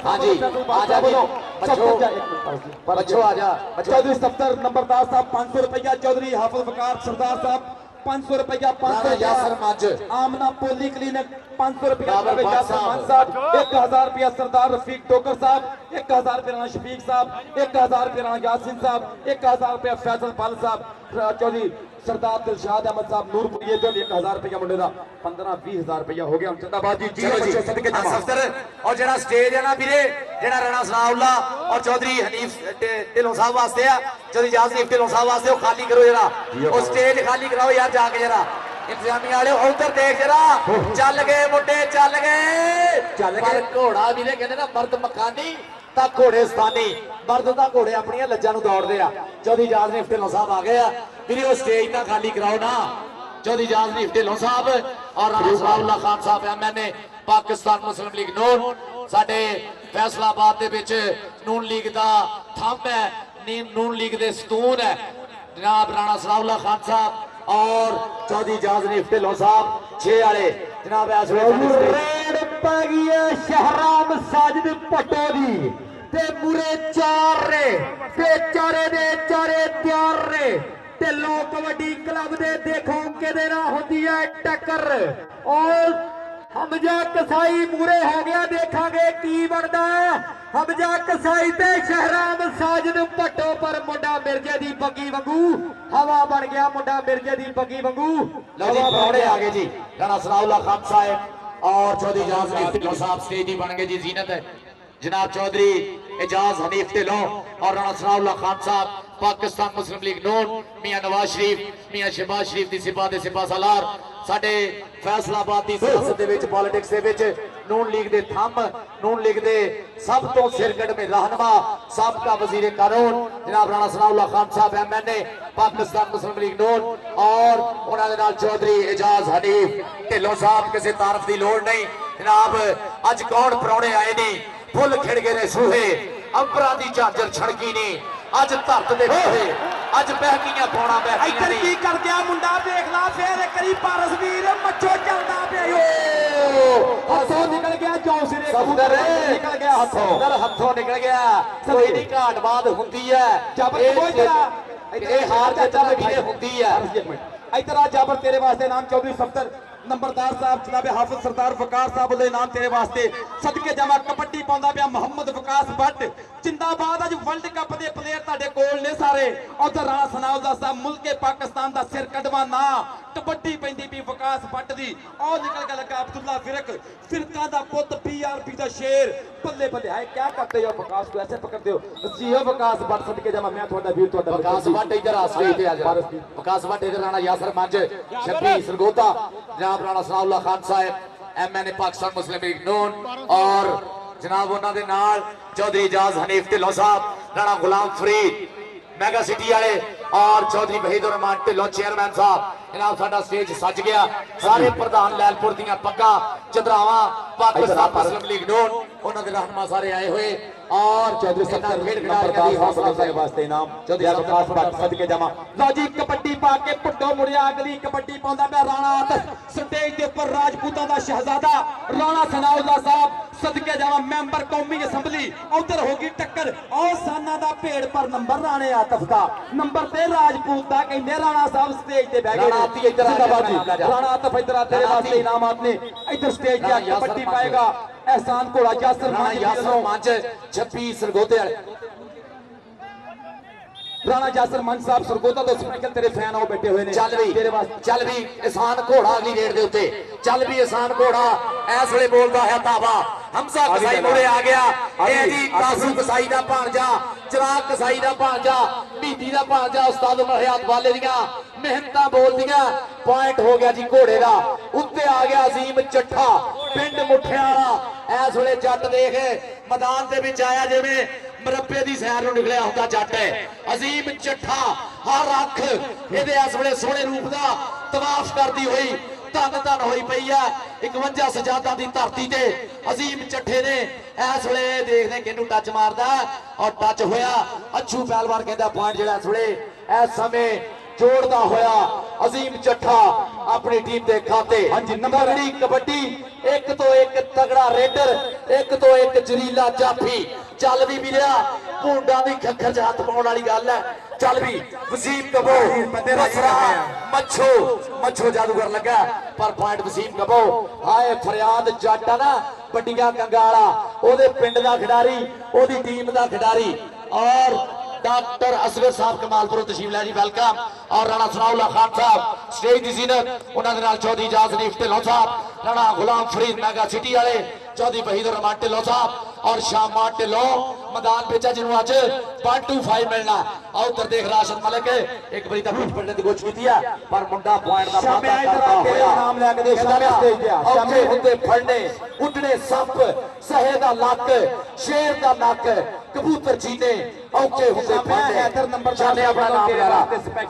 मच्छो आजा चौधरी सफ्तर नंबरदार साहब 500 रुपया चौधरी हाफिज वकार सरदार साहब 500 रुपया 500 यासर मज आमना पोली क्लिनिक 500 रुपया 1000 रुपया सरदार रफीक टोकर साहब 1000 रुपया राणा शफीक साहब 1000 रुपया राणा यासीन साहब 1000 रुपया फैसल पाल साहब चौधरी सरदार दिलशाद अहमद साहब नूरपुरी जो 1000 रुपया मुंडे का 15-20 हजार रुपया हो गया चंदाबाद जी सफ्तर और जेड़ा स्टेज है ना वीरे जेड़ा राणा सनाउल्ला और चौधरी हनीफ ढिल्लों साहब वास्ते आ चौधरी इजाज़ हनीफ ढिल्लों साहब वास्ते वो खाली करो जरा वो स्टेज खाली कराओ यार जाके जरा इंतजामी वाले उधर देख जरा चल गए मुंडे चल गए घोड़ा वीरे कहते ना मर्द मकानी ਤਾਂ ਘੋੜੇ ਸਥਾਨੀ ਮਰਦ ਤਾਂ ਘੋੜੇ ਆਪਣੀਆਂ ਲੱਜਾਂ ਨੂੰ ਦੌੜਦੇ ਆ ਚੌਧਰੀ ਇਜਾਜ਼ ਹਨੀਫ ਢਿੱਲੋਂ ਸਾਹਿਬ ਆ ਗਏ ਆ ਵੀਰੇ ਉਹ ਸਟੇਜ ਤਾਂ ਖਾਲੀ ਕਰਾਓ ਨਾ ਚੌਧਰੀ ਇਜਾਜ਼ ਹਨੀਫ ਢਿੱਲੋਂ ਸਾਹਿਬ ਔਰ ਰਾਣਾ ਸਨਾਉਲਾ ਖਾਨ ਸਾਹਿਬ ਐਮਐਨਏ ਪਾਕਿਸਤਾਨ ਮੁਸਲਿਮ ਲੀਗ ਨੂਨ ਸਾਡੇ ਫੈਸਲਾਬਾਦ ਦੇ ਵਿੱਚ ਨੂਨ ਲੀਗ ਦਾ ਥੰਮ ਹੈ ਨੂਨ ਲੀਗ ਦੇ ਸਤੂਨ ਹੈ ਜਨਾਬ ਰਾਣਾ ਸਨਾਉਲਾ ਖਾਨ ਸਾਹਿਬ ਔਰ ਚੌਧਰੀ ਇਜਾਜ਼ ਹਨੀਫ ਢਿੱਲੋਂ ਸਾਹਿਬ 6 ਵਾਲੇ ਜਨਾਬ ਇਸ ਵੇਲੇ ਰੇਡ ਪੈ ਗਈ ਹੈ ਸ਼ਹਿਰਾਮ ਸਾਜਿਦ ਭੱਟੋ ਦੀ ਤੇ ਮੂਰੇ ਚਾਰ ਰੇ ਤੇ ਚਾਰੇ ਦੇ ਚਾਰੇ ਤਿਆਰ ਰੇ ਢਿੱਲੋਂ ਕਬੱਡੀ ਕਲੱਬ ਦੇ ਦੇਖੋ ਕਿਹਦੇ ਨਾਲ ਹੁੰਦੀ ਹੈ ਟੱਕਰ ਔਰ ਹਮਜ਼ਾ ਕਸਾਈ ਮੂਰੇ ਹੋ ਗਿਆ ਦੇਖਾਂਗੇ ਕੀ ਬਣਦਾ ਹਮਜ਼ਾ ਕਸਾਈ ਤੇ ਸ਼ਹਿਰਾਮ ਸਾਜਿਦ ਭੱਟੋ ਪਰ ਮੁੰਡਾ ਮਿਰਜ਼ੇ ਦੀ ਬੱਗੀ ਵਾਂਗੂ ਹਵਾ ਬਣ ਗਿਆ ਮੁੰਡਾ ਮਿਰਜ਼ੇ ਦੀ ਬੱਗੀ ਵਾਂਗੂ ਲਓ ਜੀ ਪਰੌਣੇ ਆ ਗਏ ਜੀ ਰਾਣਾ ਸਨਾਉਲਾ ਖਾਨ ਸਾਹਿਬ और चौधरी इजाज़ हनीफ ढिल्लों साहब स्टेज ही बन गए जी जीनत है जनाब चौधरी इजाज़ हनीफ ढिल्लों और राणा सनाउल्ला खान साहब पाकिस्तान मुस्लिम लीग नून मियां नवाज शरीफ मियां शहबाज शरीफ दी सिपा दे सिपा सालार साडे फैसलाबाद दी सियासत दे विच पॉलिटिक्स दे विच नून लीग दे थंब नून लीग दे सब तो सिरगढ़ में रहनुमा साबका वजीर कानून जनाब राणा सनाउल्ला खान साहब एमएनए पाकिस्तान मुस्लिम लीग नून और उन्हां दे नाल चौधरी इजाज़ हनीफ ढिल्लों साहब किसी तारफ की लोड़ नहीं जनाब अज कौन परौणे आए ने फुल खिड़ गए ने सूहे अंबरां दी झांजर छड़की ने अज धरत दे होए अज बहकीਆਂ ਪਾਉਣਾ ਇੱਧਰ ਬਹਿਕੀਆਂ ਕੀ ਕਰ ਗਿਆ ਮੁੰਡਾ ਦੇਖ ਲਾ ਫੇਰ ਇੱਕ ਵਾਰੀ ਪਾਰਸ ਵੀਰ ਮੱਛੋ ਚੱਲਦਾ ਪਿਆ ਓ ਹੱਥੋਂ ਨਿਕਲ ਗਿਆ ਜੌਂਸਰੇ ਸਫਦਰ ਨਿਕਲ ਗਿਆ ਹੱਥੋਂ ਸਫਦਰ ਹੱਥੋਂ ਨਿਕਲ ਗਿਆ ਕੋਈ ਨਹੀਂ ਘਾਟ ਬਾਤ ਹੁੰਦੀ ਹੈ ਜਬਰ ਕੋਈ ਤੇਰਾ ਇਹ ਹਾਰ ਜਿੱਤ ਤਾਂ ਵੀਰੇ ਹੁੰਦੀ ਹੈ ਇੱਧਰ ਆ ਜਾਬਰ ਤੇਰੇ ਵਾਸਤੇ ਨਾਮ ਚੌਧਰੀ ਸਫਦਰ नंबरदार साहब जनाब हाफिज सरदार वकार साहब वाले नाम तेरे वास्ते सदके जावा कबड्डी पाਉਂਦਾ ਪਿਆ ਮੁਹੰਮਦ ਵਿਕਾਸ ਬੱਟ ਜਿੰਦਾਬਾਦ ਅੱਜ ਵਰਲਡ ਕੱਪ ਦੇ ਪਲੇਅਰ ਤੁਹਾਡੇ ਕੋਲ ਨੇ ਸਾਰੇ ਉਧਰ ਰਾਣਾ ਸਨਾਉਲਾ ਸਾਹਿਬ ਮੁਲਕੇ ਪਾਕਿਸਤਾਨ ਦਾ ਸਿਰ ਕੱਢਵਾ ਨਾ ਕਬੱਡੀ ਪੈਂਦੀ ਵੀ ਵਿਕਾਸ ਬੱਟ ਦੀ ਉਹ ਨਿਕਲ ਕੇ ਲੱਗਾ ਅਬਦੁੱਲਾ ਫਿਰਕਾ ਦਾ ਪੁੱਤ ਪੀਆਰਪੀ ਦਾ ਸ਼ੇਰ ਬੱਲੇ ਬੱਲੇ ਹੈ ਕੀ ਕਰਦੇ ਹੋ ਵਿਕਾਸ को ऐसे पकड़ते हो जी हो विकास ਬੱਟ ਸਦਕੇ ਜਾਵਾ ਮੈਂ ਤੁਹਾਡਾ ਵੀਰ ਤੁਹਾਡਾ ਵਿਕਾਸ ਬੱਟ ਇੱਧਰ ਆ ਸਟੇਜ ਤੇ ਆ ਜਾ ਵਿਕਾਸ ਬੱਟ ਇੱਧਰ ਰਾਣਾ ਯਾਸਰ ਮੰਜ ਸ਼ੱਬੀ ਸਰਗੋਤਾ जनाब राणा सनाउल्ला खान साहब एमएनए पाकिस्तान मुस्लिम लीग नून और जनाब उन्हां दे नाल चौधरी इजाज़ हनीफ ढिल्लों साहब राणा गुलाम फरीद मेगा सिटी वाले और चौधरी वहीद रहमान ढिल्लों चेयरमैन साहब जनाब साडा स्टेज सज गया सारे प्रधान लैलपुर दियां पग्गां चदरावां पाकिस्तान मुस्लिम लीग नोन उन्हां दे रहनुमा सारे आए हुए और चौधरी सत्तर नंबर 10 हासिल करने वास्ते इनाम चौधरी खास बात सदके जावा लो जी कबड्डी पा के पुट्टो मुड़िया अगली कबड्डी पाਉਂਦਾ ਪਿਆ ਰਾਣਾ ਆਤਸ ਸਟੇਜ ਦੇ ਉੱਪਰ ਰਾਜਪੂਤਾਂ ਦਾ ਸ਼ਹਿਜ਼ਾਦਾ ਰਾਣਾ ਸਨਾਉल्ला ਸਾਹਿਬ ਸਦਕੇ ਜਾਵਾ ਮੈਂਬਰ ਕੌਮੀ ਅਸੈਂਬਲੀ ਉਧਰ ਹੋ ਗਈ ਟੱਕਰ ਔਰ ਸਾਨਾ ਦਾ ਭੇੜ ਪਰ ਨੰਬਰ ਰਾਣੇ ਆਤਸ ਦਾ ਨੰਬਰ ਤੇ ਰਾਜਪੂਤ ਦਾ ਕਹਿੰਦੇ ਰਾਣਾ ਸਾਹਿਬ ਸਟੇਜ ਤੇ ਬਹਿ ਗਏ ਰਾਣਾ ਆਤੀ ਇੱਧਰ ਆ ਜਾ ਰਾਣਾ ਆਤਸ ਇੱਧਰ ਆ ਤੇਰੇ ਵਾਸਤੇ ਇਨਾਮਾਤ ਨੇ ਇੱਧਰ ਸਟੇਜ ਤੇ ਕਬੱਡੀ ਪਾਏਗਾ एहसान घोड़ा यासर राणा यासर मंच 26 सरगोते राणा यासर मंच साहब सरगोता तो स्पेशल तेरे फैन आओ बैठे हुए ने चल भी एहसान घोड़ा अगली रेड दे उत्ते चल भी एहसान घोड़ा इस वेले बोलदा है ताबा हमजा कसाई मोरे आ गया ए जी कासू कसाई दा भांजा चिराग कसाई दा भांजा मीदी दा भांजा उस्ताद उमर हयात वाले दियां मेहनतां बोलदियां पॉइंट हो गया जी घोड़े दा उत्ते आ गया अजीम चट्ठा पिंड मुठिया वाला इस वेले जट देख मैदान दे विच आया जिवें मरब्बे दी सैर नूं निकलिया हुंदा जट है अजीम चट्ठा हर अख इहदे इस वेले सोहणे रूप दा तवाफ करदी होई धन धन होई पई है 51 सजादा दी धरती ते अजीम चट्ठे ने इस वेले देखदे किहनूं टच मारदा और टच होया अच्छू पहलवान कहंदा पॉइंट जिहड़ा इस वेले इस समय जोड़दा होया अजीम चट्ठा अपनी टीम के खाते नंबरड़ी कबड्डी एक तो एक तगड़ा रेडर एक तो एक जरीला जाफी चल भी मिलिया भूंडा भी खखर च हाथ पाउण वाली गल है चल भी वसीम कबो मच्छो जादूगर लगा पर पॉइंट वसीम कबो आए फरियाद जट ना बड्डियां कंगाला ओदे पिंड दा खिडारी ओदी टीम दा खिडारी और डॉक्टर असगर साहब कमालपुर तशरीफ लै जी वेलकम और राणा सनाउल्ला खान साहब स्टेज की जीनत उन्होंने नाल चौधरी इजाज हनीफ ढिल्लों साहब राणा गुलाम फरीद मैगा सिटी वाले चौधरी वहीद रहमान ढिल्लों साहब और शामा ढिल्लों मैदान बेचा जिन्होंने अज 125 मिलना और उधर देख राशिद मलिक एक बारी तो पीठ पड़ने की कोशिश की है पर मुंडा पॉइंट का नाम लेके दे औखे हुंदे फड़ने उठने सप सहे दा लक शेर दा नक कबूतर जीने औखे हुंदे फड़ने नंबर जाने अपना नाम यारा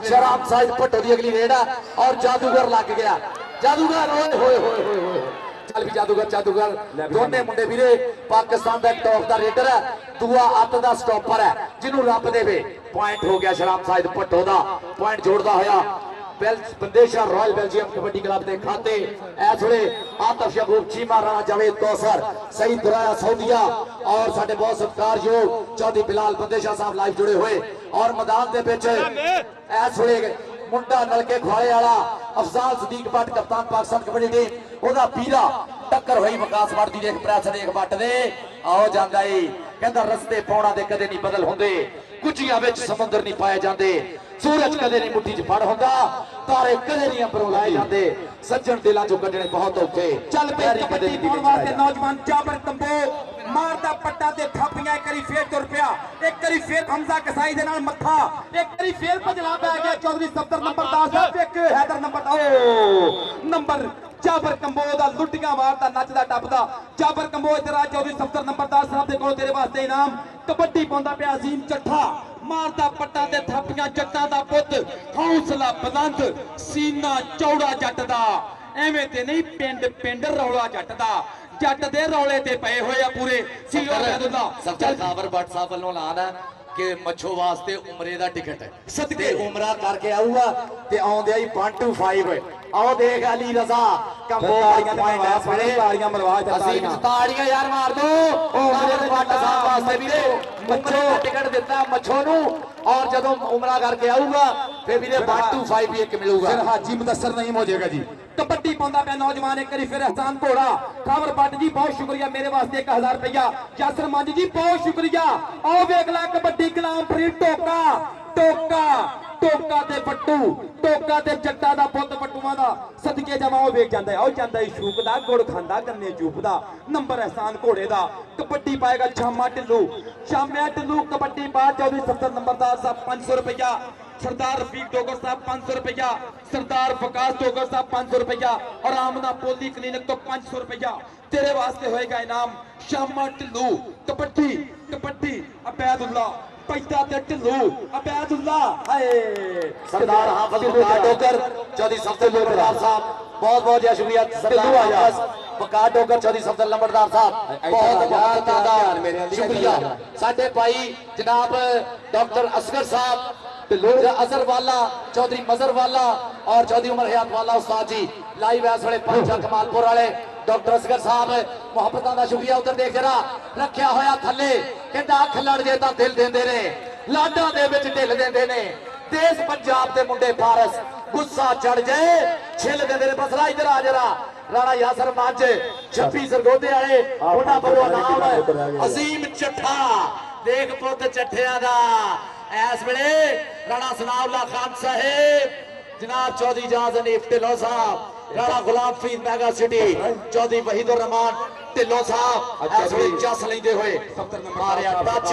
शराब साइड भट्टो दी अगली रेड और जादूगर लग गया जादूगर ओए होए होए होए चल भी जादूगर दोने मुंडे वीरे पाकिस्तान का टॉप का रेडर है दूआ अत का स्टॉपर है जिन्हों रब देवे पॉइंट हो गया शराब साइड भट्टो का पॉइंट जोड़ता होया Bandesha Royal Belgium kabaddi club के खाते इस वे आतफ यकूब चीमा राणा जावेद कौसर सईद दुराया सऊदिया और साडे बहुत सत्कारयोग चौधरी बिलाल बंदेशा साहब लाइव जुड़े हुए और मैदान के बीच इस वे मुंडा नलके खुआले वाला अफजाल सदीक भट्ट कप्तान पाकिस्तान कबड्डी टीम ओदा पीरा टक्कर हुई विकास भट्ट दी देख प्रैस देख भट्ट दे आओ जांदा ही कहंदा रस्ते पौड़ा दे कदे नहीं बदल हुंदे कुचियां विच समुंदर नहीं पाए जांदे सूरज कदे नहीं मुट्ठी च फड़ हुंदा तारे कदे नहीं अंबरों लाए जांदे सज्जन दिलां चों कढणे बहुत औखे चल पे कबड्डी पाउण वास्ते नौजवान जाबर कंबो मारदा पट्टा ते थापियां एक करी फेर तुर पिया एक करी फेर हमजा कसाई दे नाल मत्था एक करी फेर भजना पै गया चौधरी 70 नंबर 10 एक हैदर नंबर ओ नंबर जाबर कंबो दा लुटियां मारदा नचदा टपदा जाबर कंबो इधर आ चौधरी 70 नंबर 10 साहब दे कोल तेरे वास्ते इनाम कबड्डी पाउंदा पिया अजीम चट्ठा मारदा पट्टा ते थापियां जट्टां दा पुੱਤ हौसला बुलंद सीना चौड़ा जट दा एवें ते नहीं पिंड पिंड रौला जट दा जट दे रौले ते पए होए आ पूरे सीओ अब्दुल्ला सबका खबर भट्ट साहब वालों लाना कि मच्छो वास्ते उमरे दा टिकट है सदके उमरा करके आऊगा ते आउंदे ही 125 आओ देख अली रजा कंबो ताड़ियां मरवा असीम ताड़ियां यार मार दो ओ मेरे भट्ट साहब वास्ते वीरे उमरे दा टिकट दिता मच्छो नु और जदों उमरा करके आऊगा फिर वीरे 125 भी एक मिलूगा फिर हाजी मुदस्सर नहीं हो जाएगा जी कबड्डी पाउंदा पे नौजवान एक करी फिर एहसान घोड़ा खावर भट्ट जी बहुत शुक्रिया मेरे वास्ते 1000 रुपया यासर मंज जी बहुत शुक्रिया आओ वेख ला कबड्डी गुलाम फरीद टोका टोका टोका ते पट्टू टोका ते जट्टा दा पुੱਤ पट्टूआं दा सदके जमाओ वेख जांदा आओ जांदा शूक दा गुड़ खांदा गन्ने चूपदा नंबर एहसान घोड़े दा कबड्डी पाएगा शामा टिल्लू कबड्डी पा चौधरी 70 नंबर 10 साहब 500 रुपया सरदार रफीक डोगर साहब 500 रुपया सरदार वकास डोगर साहब 500 रुपया और आमना पोली क्लिनिक तो 500 रुपया तेरे वास्ते होएगा इनाम शामा टिल्लू कबड्डी अबैदुल्ला ਪੈਦਾ ਤੇ ਢਿੱਲੂ ਅਬੈਦੁੱਲਾ ਹਾਏ सरदार हाफिज वकार डोगर चौधरी सफदर लंबरदार साहब बहुत बहुत जय शुक्रिया सरदार हाफिज वकार डोगर चौधरी सफदर लंबरदार साहब बहुत बहुत शुक्रिया साडे भाई जनाब डॉक्टर असगर साहब अजहर वाला चौधरी मजहर वाला और चौधरी उमर हयात वाला उस्ताद जी लाइव इस वेले पंचा कमालपुर वाले डॉक्टर असगर साहब मुहब्बतां दा शुक्रिया उधर देख जरा रखिया होया थले कहंदा अख लड़ जे तां दिल देंदे ने लाडा दे विच ढिल देंदे ने देश पंजाब दे मुंडे फारस गुस्सा चढ़ जाए छिल देंदे ने बसरा इधर आ जरा राणा यासर मंच 26 सरगोधे वाले उन्हां बरो नाम अजीम चट्ठा देख पुੱਤ ਚੱਠਿਆਂ ਦਾ इस वेले राणा सनाउल्ला खान साहेब जनाब चौधरी जहाज हनीफ ढिल्लों साहब राणा गुलाम फरीद मेगा सिटी चौधरी वहीदुर रहमान ढिल्लों साहब इस वेले जस लेंदे हुए मारिया टच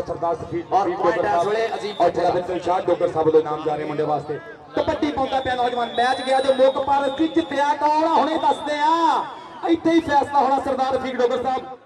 सरदार सफीद और पॉइंट इस वेले अजीम और बिल्कुल शाह डोगर साहब ਦੇ ਨਾਮ ਜਾ ਰਹੇ ਮੁੰਡੇ ਵਾਸਤੇ ਕਬੱਡੀ ਪਾਉਂਦਾ ਪਿਆ ਨੌਜਵਾਨ ਮੈਚ ਗਿਆ ਜੋ ਮੁੱਖ ਪਾਰਸ ਸੀ ਜਿੱਤਿਆ ਕੌਣ ਆ ਹੁਣੇ ਦੱਸਦੇ ਆ ਇੱਥੇ ਹੀ ਫੈਸਲਾ ਹੋਣਾ ਸਰਦਾਰ ਫੀਕ ਡੋਗਰ ਸਾਹਿਬ